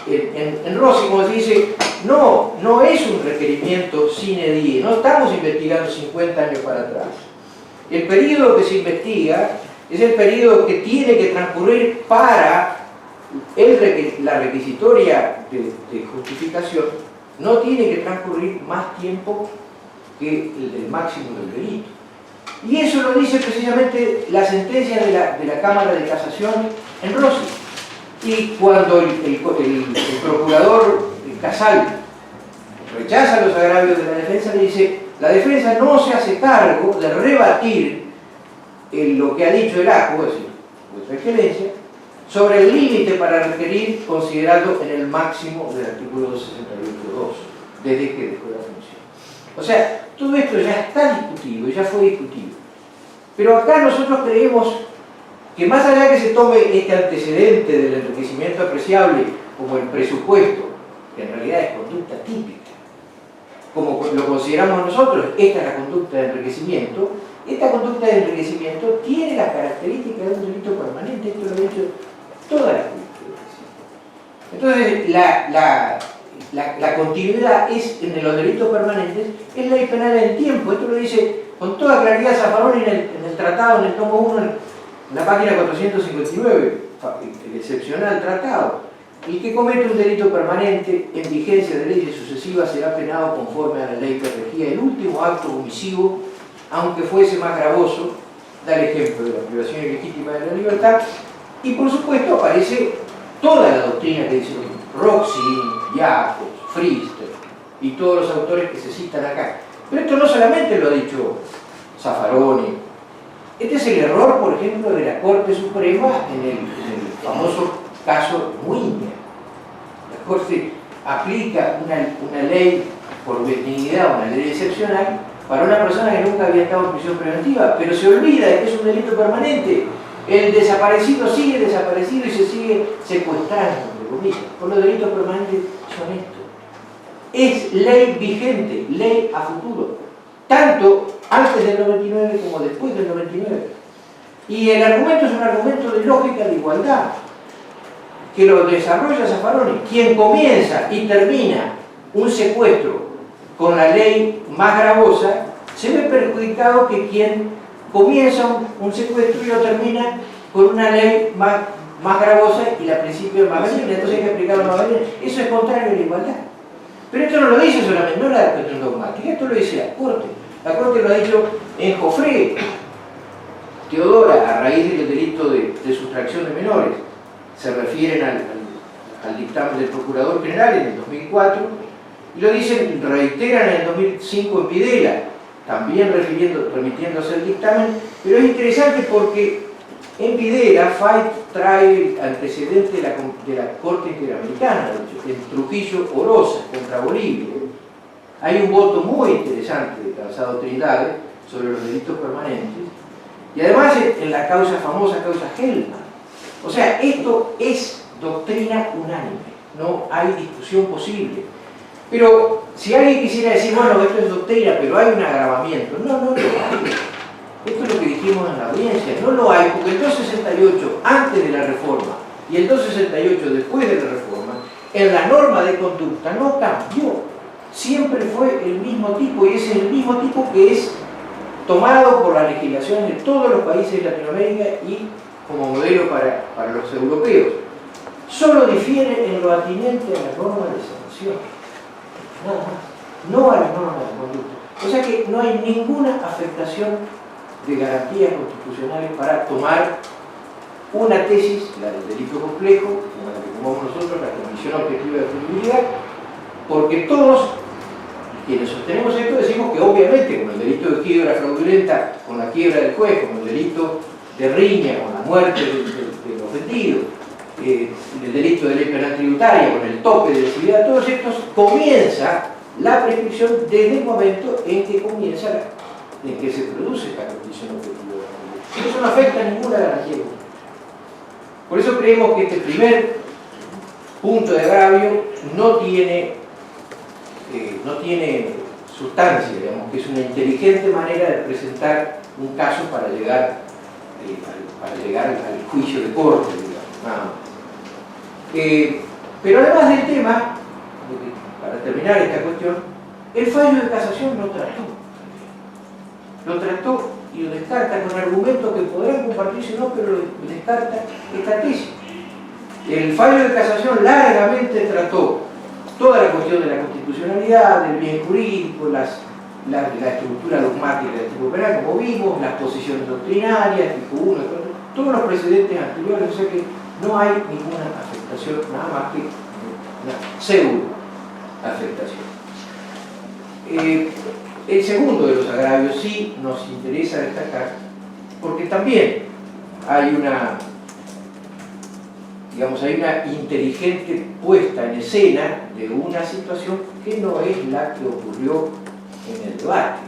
en Rossi, como se dice, no es un requerimiento sine die, no estamos investigando 50 años para atrás. El periodo que se investiga es el periodo que tiene que transcurrir para la requisitoria de justificación, no tiene que transcurrir más tiempo que el máximo del delito. Y eso lo dice precisamente la sentencia de la Cámara de Casación en Rossi. Y cuando el procurador Casal rechaza los agravios de la defensa, le dice, la defensa no se hace cargo de rebatir lo que ha dicho el ACU, es decir, vuestra excelencia, sobre el límite para requerir considerado en el máximo del artículo 268.2, desde que dejó la función. O sea, todo esto ya está discutido, ya fue discutido. Pero acá nosotros creemos que más allá que se tome este antecedente del enriquecimiento apreciable como el presupuesto, que en realidad es conducta típica, como lo consideramos nosotros, esta es la conducta de enriquecimiento, esta conducta de enriquecimiento tiene las características de un delito permanente, esto lo ha dicho toda la jurisprudencia. Entonces, la continuidad en los delitos permanentes es ley penal en tiempo, esto lo dice con toda claridad Zaffaroni en el tratado, en el tomo 1, en la página 459, el excepcional tratado. El que comete un delito permanente en vigencia de leyes sucesivas será penado conforme a la ley que regía el último acto omisivo, aunque fuese más gravoso. Da el ejemplo de la privación ilegítima de la libertad. Y por supuesto aparece toda la doctrina que dice Roxin, Jacobs, Pfister y todos los autores que se citan acá. Pero esto no solamente lo ha dicho Zaffaroni. Este es el error, por ejemplo, de la Corte Suprema en el famoso caso Muña. La Corte aplica una ley por benignidad, una ley excepcional, para una persona que nunca había estado en prisión preventiva, pero se olvida de que es un delito permanente. El desaparecido sigue desaparecido y se sigue secuestrando, entre comillas. Por los delitos permanentes son estos. Es ley vigente, ley a futuro, tanto antes del 99 como después del 99. Y el argumento es un argumento de lógica de igualdad, que lo desarrolla Zaffaroni. Quien comienza y termina un secuestro con la ley más gravosa, se ve perjudicado que quien comienza un secuestro y lo termina con una ley más gravosa y la principio más benigna, entonces hay que aplicarlo más benigna. Eso es contrario a la igualdad. Pero esto no lo dice solamente, no la cuestión dogmática, esto lo dice la Corte. La Corte lo ha dicho en Joffre, Teodora, a raíz del delito de sustracción de menores. Se refieren al dictamen del Procurador General en el 2004 y lo dicen, reiteran en el 2005 en Videla, también remitiéndose al dictamen, pero es interesante porque en Videla Fait trae el antecedente de la Corte Interamericana, en Trujillo Orosa contra Bolivia. Hay un voto muy interesante de Calzado Trindade sobre los delitos permanentes y además en la famosa causa Hellman. O sea, esto es doctrina unánime, no hay discusión posible. Pero si alguien quisiera decir, bueno, esto es doctrina, pero hay un agravamiento, no lo hay. Esto es lo que dijimos en la audiencia, no lo hay, porque el 268 antes de la reforma y el 268 después de la reforma, en la norma de conducta no cambió. Siempre fue el mismo tipo y es el mismo tipo que es tomado por la legislación de todos los países de Latinoamérica y como modelo para los europeos. Solo difiere en lo atinente a la norma de sanción, nada más, no a la norma de conducta. O sea que no hay ninguna afectación de garantías constitucionales para tomar una tesis, la del delito complejo, como la que tomamos nosotros, la condición objetiva de punibilidad, porque todos quienes sostenemos esto decimos que obviamente con el delito de quiebra fraudulenta, con la quiebra del juez, con el delito de riña, con la muerte del ofendido, el delito de ley penal tributaria, con el tope de lesividad, todos estos, comienza la prescripción desde el momento en que en que se produce esta condición objetiva. Eso no afecta a ninguna garantía. Por eso creemos que este primer punto de agravio no tiene sustancia, digamos, que es una inteligente manera de presentar un caso para llegar para llegar al juicio de corte, digamos, nada más. Pero además del tema, para terminar esta cuestión, el fallo de casación lo trató y lo descarta con argumentos que podrán compartirse o no, pero lo descarta esta tesis. El fallo de casación largamente trató toda la cuestión de la constitucionalidad, del bien jurídico, la estructura dogmática del tipo penal, como vimos, las posiciones doctrinarias, tipo 1, todos los precedentes anteriores, o sea que no hay ninguna afectación, nada más que una pseudo afectación. El segundo de los agravios sí nos interesa destacar, porque también hay una, digamos, hay una inteligente puesta en escena de una situación que no es la que ocurrió en el debate.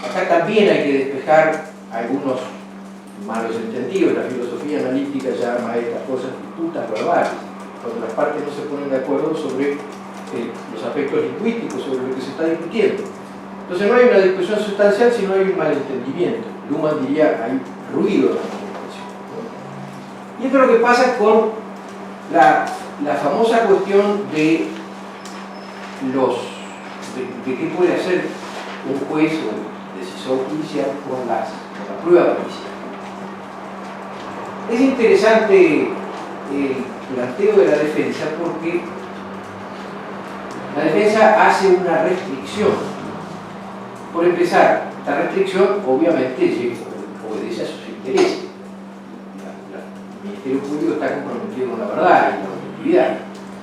Acá también hay que despejar algunos malos entendidos. La filosofía analítica llama a estas cosas disputas verbales, cuando las partes no se ponen de acuerdo sobre los aspectos lingüísticos, sobre lo que se está discutiendo. Entonces no hay una discusión sustancial, sino hay un malentendimiento. Luhmann diría, hay ruido en la comunicación, ¿no? Y esto es lo que pasa con la famosa cuestión de qué puede hacer un juez o decisor judicial con la prueba policial. Es interesante el planteo de la defensa porque la defensa hace una restricción. Por empezar, esta restricción obviamente obedece a sus intereses. El Ministerio Público está comprometido con la verdad y la objetividad.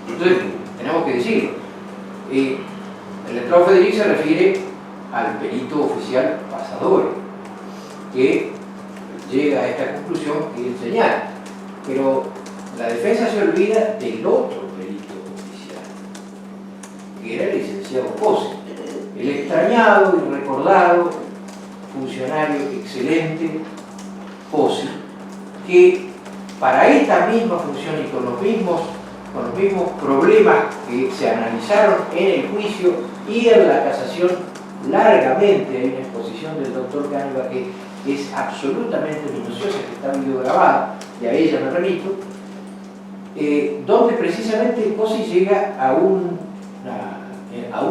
Entonces, tenemos que decirlo. El letrado Federici se refiere al perito oficial Pasadore, que llega a esta conclusión que él señala. Pero la defensa se olvida del otro perito oficial, que era el licenciado Posse, el extrañado y recordado funcionario excelente Posse, que para esta misma función y con los mismos problemas que se analizaron en el juicio y en la casación largamente, hay una exposición del doctor Cánovas que es absolutamente minuciosa, que está videograbada, y a ella me remito, donde precisamente Posse llega a un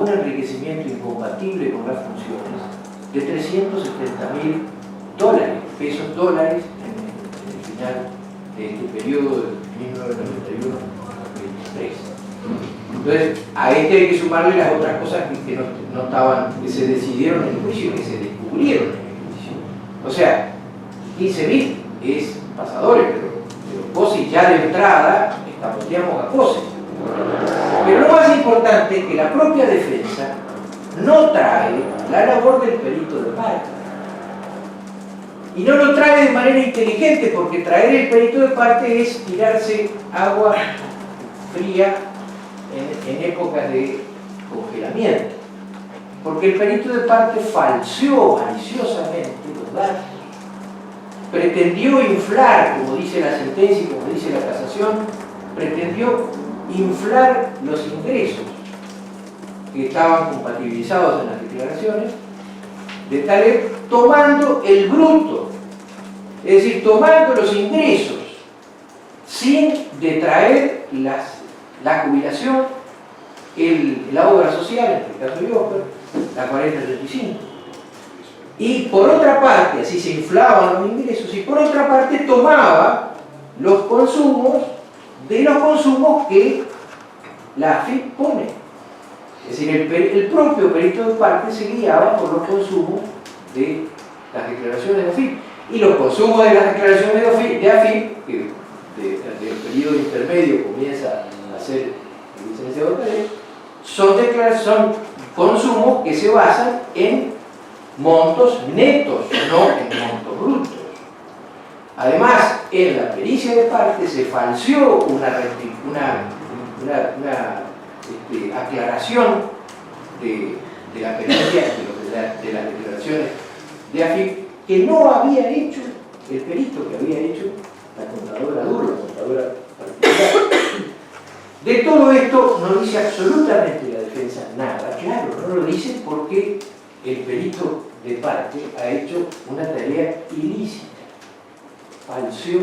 enriquecimiento incompatible con las funciones de $370.000, pesos dólares, en el final de este periodo de 1991 a 2023. Entonces, a este hay que sumarle las otras cosas que no estaban, que se decidieron en el juicio y que se descubrieron en el juicio. O sea, 15.000 es Pasadore, pero Posse ya de entrada escapoteamos a Posse. Pero lo más importante es que la propia defensa no trae la labor del perito de parte. Y no lo trae de manera inteligente, porque traer el perito de parte es tirarse agua fría en épocas de congelamiento. Porque el perito de parte falseó maliciosamente los datos. Pretendió inflar, como dice la sentencia y como dice la casación, pretendió inflar los ingresos que estaban compatibilizados en las declaraciones, de tal vez tomando el bruto, es decir, tomando los ingresos sin detraer la jubilación, la obra social, en el caso de Oper, la 4035. Y por otra parte, así se inflaban los ingresos, y por otra parte tomaba los consumos de los consumos que la AFIP pone. Es decir, el propio perito de parte se guiaba por los consumos de las declaraciones de AFIP. Y los consumos de las declaraciones de AFIP, que del periodo intermedio comienza a ser el licenciado Pérez, son consumos que se basan en montos netos, no en montos brutos. Además, en la pericia de parte se falseó una aclaración de la pericia, de las declaraciones de AFIP, que no había hecho el perito, que había hecho la contadora Durro, la contadora particular. De todo esto no dice absolutamente la defensa nada, claro, no lo dice porque el perito de parte ha hecho una tarea ilícita. falseó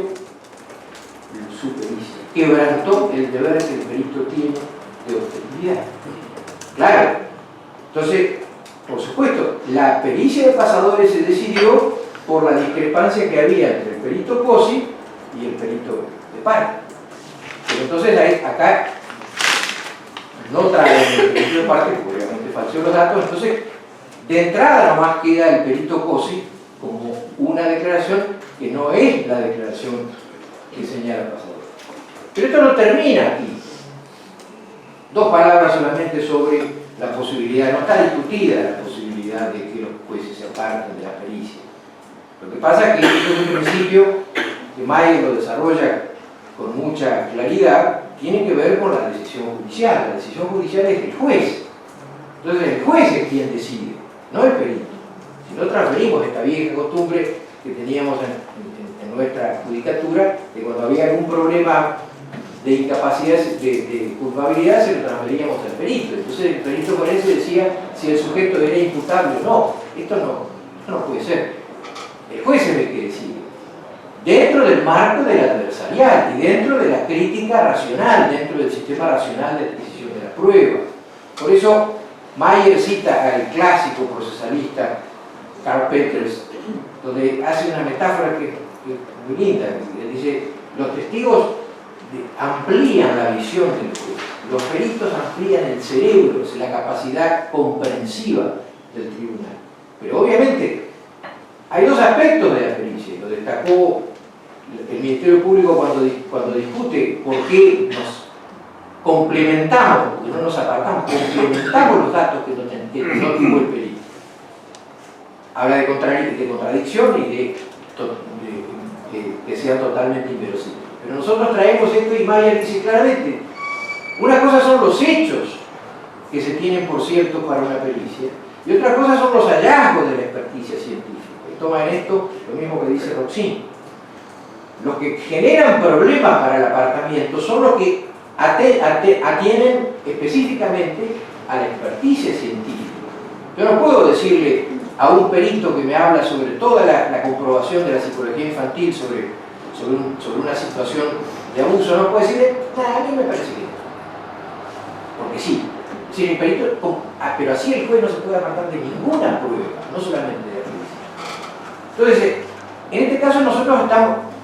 su pericia, quebrantó el deber que el perito tiene de objetividad. Claro, entonces, por supuesto, la pericia de pasadores se decidió por la discrepancia que había entre el perito Cosi y el perito de parte. Pero entonces acá no traen el perito de parte, porque obviamente falseó los datos, entonces de entrada nomás queda el perito Cosi como una declaración que no es la declaración que señala el pasador. Pero esto no termina aquí. Dos palabras solamente sobre la posibilidad, no está discutida la posibilidad de que los jueces se aparten de la pericia. Lo que pasa es que esto es un principio que Mayer lo desarrolla con mucha claridad, tiene que ver con la decisión judicial. La decisión judicial es del juez. Entonces el juez es quien decide, no el perito. Si no transferimos esta vieja costumbre que teníamos en nuestra judicatura, de cuando había algún problema de incapacidad, de culpabilidad, se lo transferíamos al perito. Entonces el perito forense decía si el sujeto era imputable o no. Esto no puede ser. El juez es el que decide. Dentro del marco del adversarial y dentro de la crítica racional, dentro del sistema racional de adquisición de la prueba. Por eso Mayer cita al clásico procesalista Karl Peters, donde hace una metáfora que es muy linda. Él dice, los testigos amplían la visión del juez, los peritos amplían el cerebro, la capacidad comprensiva del tribunal. Pero obviamente hay dos aspectos de la pericia, lo destacó el Ministerio Público cuando discute por qué nos complementamos, porque no nos apartamos, complementamos los datos que no tuvo el perito. Habla de contradicción y de que sea totalmente inverosímil. Pero nosotros traemos esto y Mayer dice claramente, una cosa son los hechos que se tienen por cierto para una pericia y otra cosa son los hallazgos de la experticia científica. Y toma en esto lo mismo que dice Roxin. Los que generan problemas para el apartamiento son los que atienen específicamente a la experticia científica. Yo no puedo decirle a un perito que me habla sobre toda la comprobación de la psicología infantil sobre una situación de abuso, no puedo decirle, a mí me parece que no. Porque sí, si el perito, pero así el juez no se puede apartar de ninguna prueba, no solamente de la pericia. Entonces, en este caso nosotros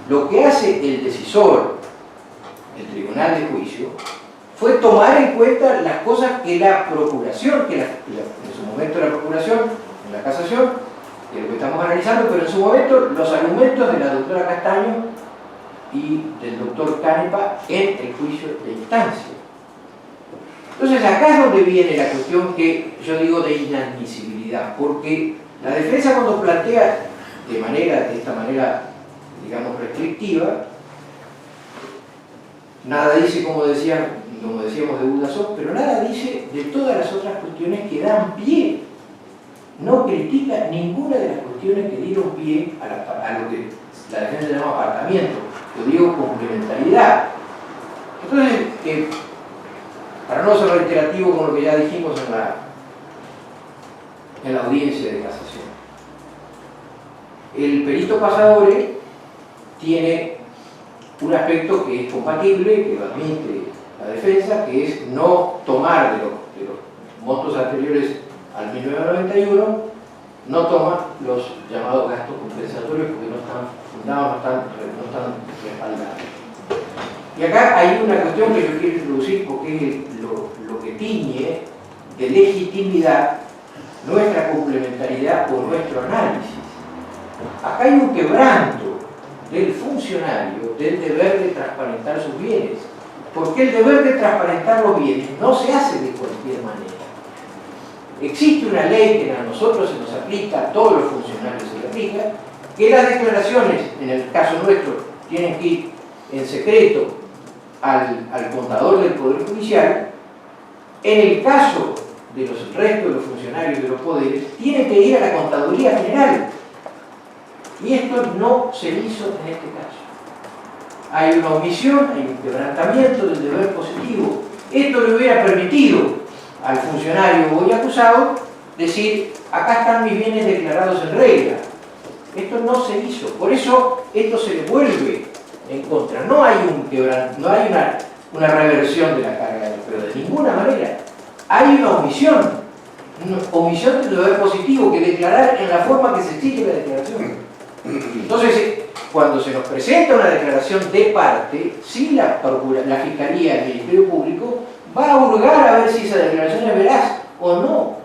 lo que hace el decisor, el tribunal de juicio, fue tomar en cuenta las cosas que la procuración, en su momento la procuración, en la casación, que es lo que estamos analizando, pero en su momento los argumentos de la doctora Castaño y del doctor Canepa en el juicio de instancia. Entonces acá es donde viene la cuestión que yo digo de inadmisibilidad, porque la defensa cuando plantea de esta manera, digamos, restrictiva, nada dice, como decíamos de Budasov, pero nada dice de todas las otras cuestiones que dan pie. No critica ninguna de las cuestiones que dieron pie a lo que la defensa llama apartamiento, yo digo complementariedad. Entonces, para no ser reiterativo con lo que ya dijimos en la audiencia de casación, el perito pasadore tiene un aspecto que es compatible, que lo admite la defensa, que es no tomar de los montos anteriores al 1991, no toma los llamados gastos compensatorios porque no están fundados, no están respaldados. Y acá hay una cuestión que yo quiero introducir porque es lo que tiñe de legitimidad nuestra complementariedad o nuestro análisis. Acá hay un quebranto del funcionario del deber de transparentar sus bienes, porque el deber de transparentar los bienes no se hace de cualquier manera. Existe una ley que a nosotros se nos aplica, a todos los funcionarios se le aplica, que las declaraciones, en el caso nuestro, tienen que ir en secreto al contador del Poder Judicial. En el caso de los restos de los funcionarios de los poderes, tienen que ir a la Contaduría General. Y esto no se hizo en este caso. Hay una omisión, hay un quebrantamiento del deber positivo. Esto le hubiera permitido al funcionario hoy acusado decir, acá están mis bienes declarados en regla. Esto no se hizo. Por eso esto se le vuelve en contra. No hay no hay una reversión de la carga, pero de ninguna manera. Hay una omisión de deber positivo que declarar en la forma que se exige la declaración. Entonces, cuando se nos presenta una declaración de parte, sí la Fiscalía, el Ministerio Público, va a hurgar a ver si esa declaración es veraz o no.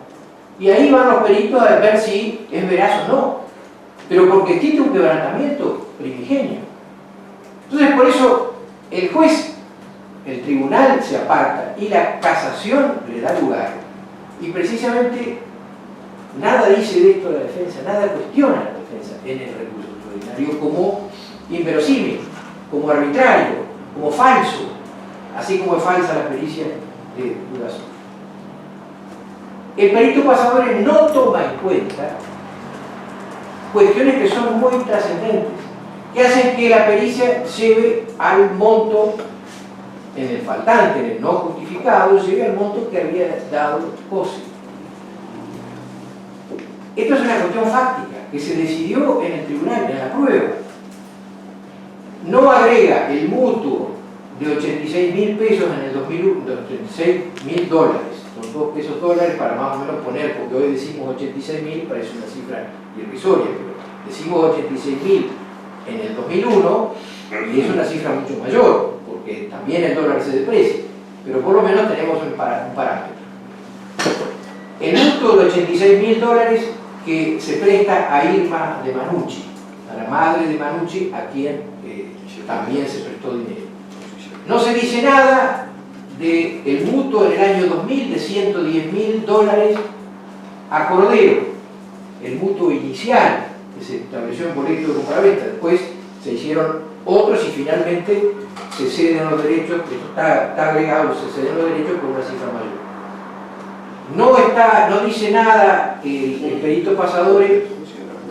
Y ahí van los peritos a ver si es veraz o no. Pero porque existe un quebrantamiento primigenio. Entonces, por eso, el juez, el tribunal se aparta y la casación le da lugar. Y precisamente nada dice de esto la defensa, nada cuestiona la defensa en el recurso extraordinario como inverosímil, como arbitrario, como falso, así como es falsa la pericia de Durazzo. El perito pasador no toma en cuenta cuestiones que son muy trascendentes, que hacen que la pericia lleve al monto, en el faltante, en el no justificado, lleve al monto que había dado Cosi. Esto es una cuestión fáctica, que se decidió en el tribunal, en la prueba. No agrega el mutuo de 86.000 pesos en el 2001, de 86.000 dólares, son 2 pesos dólares para más o menos poner, porque hoy decimos 86.000, parece una cifra irrisoria, pero decimos 86.000 en el 2001 y es una cifra mucho mayor, porque también el dólar se deprecia, pero por lo menos tenemos un parámetro. El mutuo de 86.000 dólares que se presta a Irma de Manucci, a la madre de Manucci, a quien también se prestó dinero. No se dice nada del mutuo en el año 2000 de 110.000 dólares a Cordero, el mutuo inicial que se estableció en boleto de compraventa. Después se hicieron otros y finalmente se ceden los derechos, esto está agregado, se ceden los derechos por una cifra mayor. No dice nada el perito pasador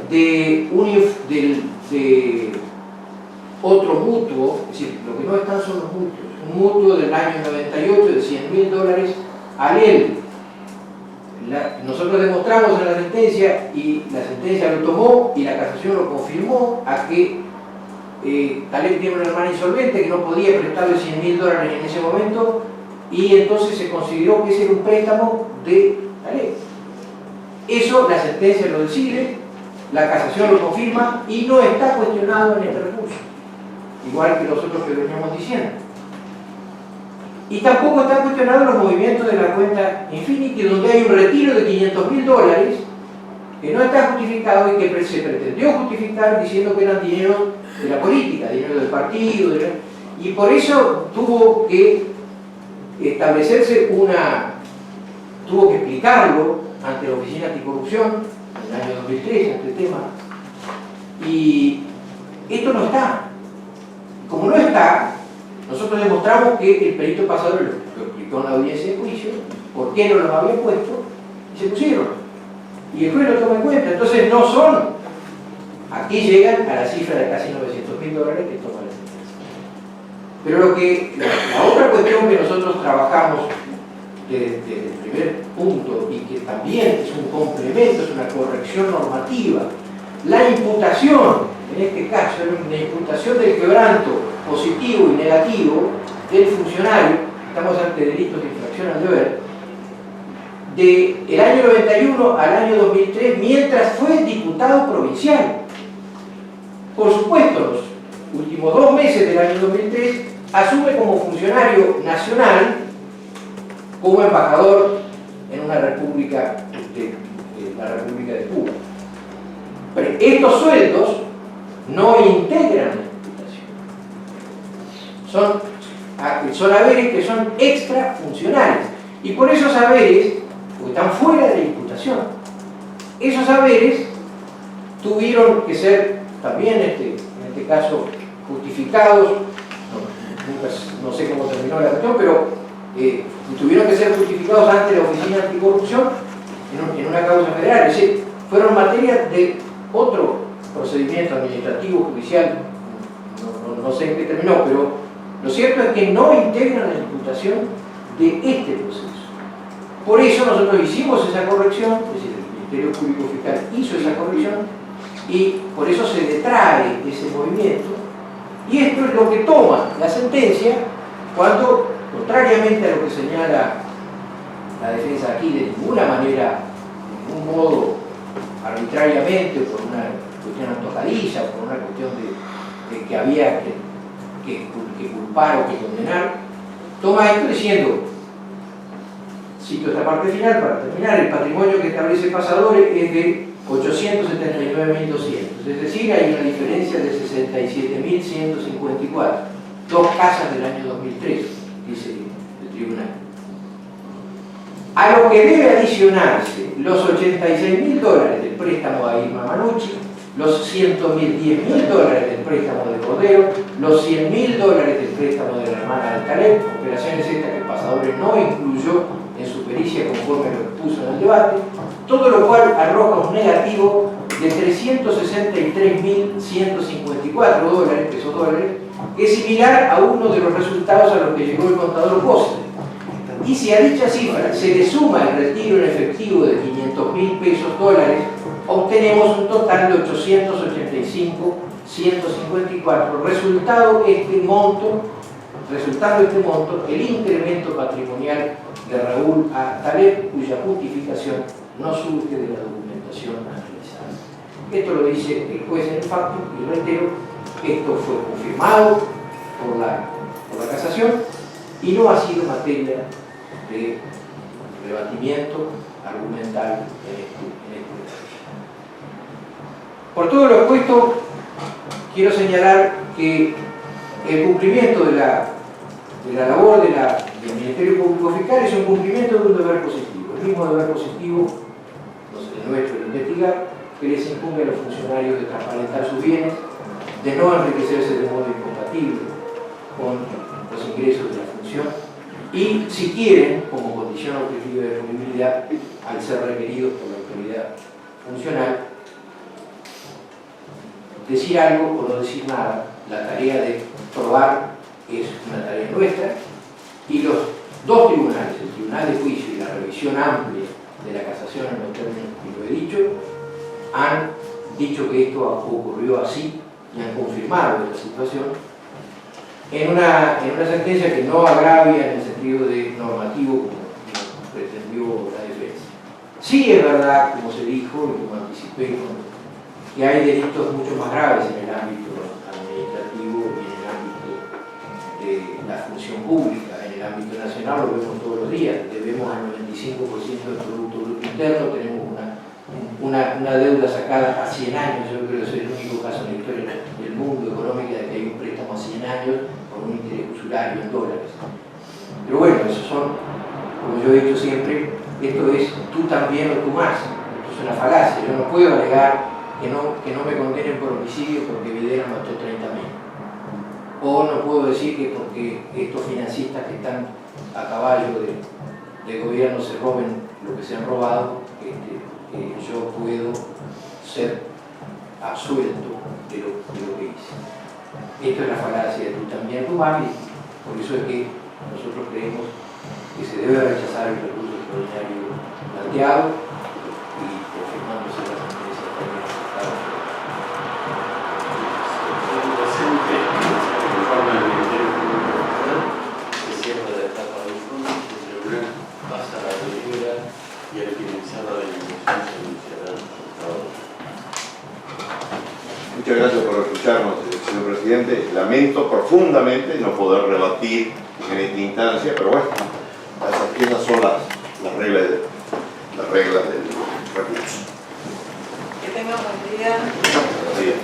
de otro mutuo, es decir, lo que no están son los mutuos. Un mutuo del año 98 de 100.000 dólares a él. Nosotros demostramos en la sentencia, y la sentencia lo tomó y la casación lo confirmó, a que Taleb tiene una hermana insolvente que no podía prestarle 100.000 dólares en ese momento, y entonces se consideró que ese era un préstamo de Taleb. Eso la sentencia lo decide, la casación lo confirma y no está cuestionado en este recurso, igual que los otros que veníamos diciendo. Y tampoco están cuestionados los movimientos de la cuenta Infinity, donde hay un retiro de 500.000 dólares que no está justificado y que se pretendió justificar diciendo que eran dinero de la política, dinero del partido, y por eso tuvo que establecerse tuvo que explicarlo ante la Oficina Anticorrupción en el año 2003, este tema, y esto no está. Como no está, nosotros demostramos que el perito pasador lo explicó en la audiencia de juicio, por qué no los había puesto, y se pusieron. Y el juez lo toma en cuenta. Entonces no son, aquí llegan a la cifra de casi 900.000 dólares que toma la sentencia. Pero la otra cuestión que nosotros trabajamos desde el primer punto, y que también es un complemento, es una corrección normativa, la imputación, en este caso, la imputación del quebranto positivo y negativo del funcionario, estamos ante delitos de infracción al deber, del año 91 al año 2003, mientras fue diputado provincial. Por supuesto, los últimos 2 meses del año 2003 asume como funcionario nacional, como embajador en una república, la República de Cuba. Pero estos sueldos no integran la imputación. Son haberes que son extrafuncionales. Y por esos haberes, porque están fuera de la imputación, esos haberes tuvieron que ser también, en este caso, justificados. No sé cómo terminó la cuestión, pero tuvieron que ser justificados ante la Oficina Anticorrupción en una causa federal. Es decir, fueron materia de otro procedimiento administrativo, judicial, no sé en qué terminó, pero lo cierto es que no integran la imputación de este proceso. Por eso nosotros hicimos esa corrección, es decir, el Ministerio Público Fiscal hizo esa corrección, y por eso se detrae ese movimiento, y esto es lo que toma la sentencia cuando, contrariamente a lo que señala la defensa aquí, de ninguna manera, de ningún modo arbitrariamente o por una cuestión antojadiza o por una cuestión de que había que culpar o que condenar, toma esto diciendo, cito esta parte final para terminar: el patrimonio que establece Pasadores es de 879.200, es decir, hay una diferencia de 67.154, dos casas del año 2003, dice el tribunal. A lo que debe adicionarse los $86.000 del préstamo a Irma Manucci, los $10.000 del préstamo de Cordero, los $100.000 del préstamo de la hermana de Taleb, operaciones estas que Pasadores no incluyó en su pericia conforme lo expuso en el debate, todo lo cual arroja un negativo de $363.154, pesos dólares, que es similar a uno de los resultados a los que llegó el contador Bosser. Y si a dicha cifra se le suma el retiro en efectivo de $500.000 pesos, obtenemos un total de 885.154, resultando este monto el incremento patrimonial de Raúl A. Taleb, cuya justificación no surge de la documentación analizada. Esto lo dice el juez en el facto, y reitero, esto fue confirmado por la casación y no ha sido materia de rebatimiento argumental en este caso. Por todo lo expuesto, quiero señalar que el cumplimiento de la labor del Ministerio Público Fiscal es un cumplimiento de un deber positivo, el mismo deber positivo, el nuestro, de investigar, que les incumbe a los funcionarios de transparentar sus bienes, de no enriquecerse de modo incompatible con los ingresos de la función, y si quieren, como condición objetiva de punibilidad, al ser requeridos por la autoridad funcional, decir algo o no decir nada. La tarea de probar es una tarea nuestra, y los dos tribunales, el Tribunal de Juicio y la revisión amplia de la casación en los términos que lo he dicho, han dicho que esto ocurrió así y han confirmado esta situación en una sentencia que no agravia en el sentido de normativo como pretendió la defensa. Sí es verdad, como se dijo y como anticipé, que hay delitos mucho más graves en el ámbito administrativo y en el ámbito de la función pública. En el ámbito nacional lo vemos todos los días, debemos al 95% del Producto Bruto Interno, tenemos una deuda sacada a 100 años, yo creo que es el único caso en la historia del mundo económica de que hay un préstamo a 100 años con un interés usurario en dólares. Pero bueno, esos son, como yo he dicho siempre, esto es tú también o tú más, esto es una falacia. Yo no puedo alegar que no me condenen por homicidio porque Videla mató 30.000. O no puedo decir que porque estos financistas que están a caballo del gobierno se roben lo que se han robado, yo puedo ser absuelto de lo que hice. Esto es la falacia de tú también, tú más, y por eso es que nosotros creemos que se debe rechazar el recurso extraordinario planteado y confirmándose la sentencia también aceptada. Informe del Ministerio Público Fiscal, se cierra la etapa de informe, el tribunal pasa a la delibera y al finalizar la deliberación se iniciará el resultado. Muchas gracias por escucharnos, señor presidente. Lamento profundamente no poder rebatir en esta instancia, pero bueno, esas son las reglas del recurso. Que tenga un buen día. Así es.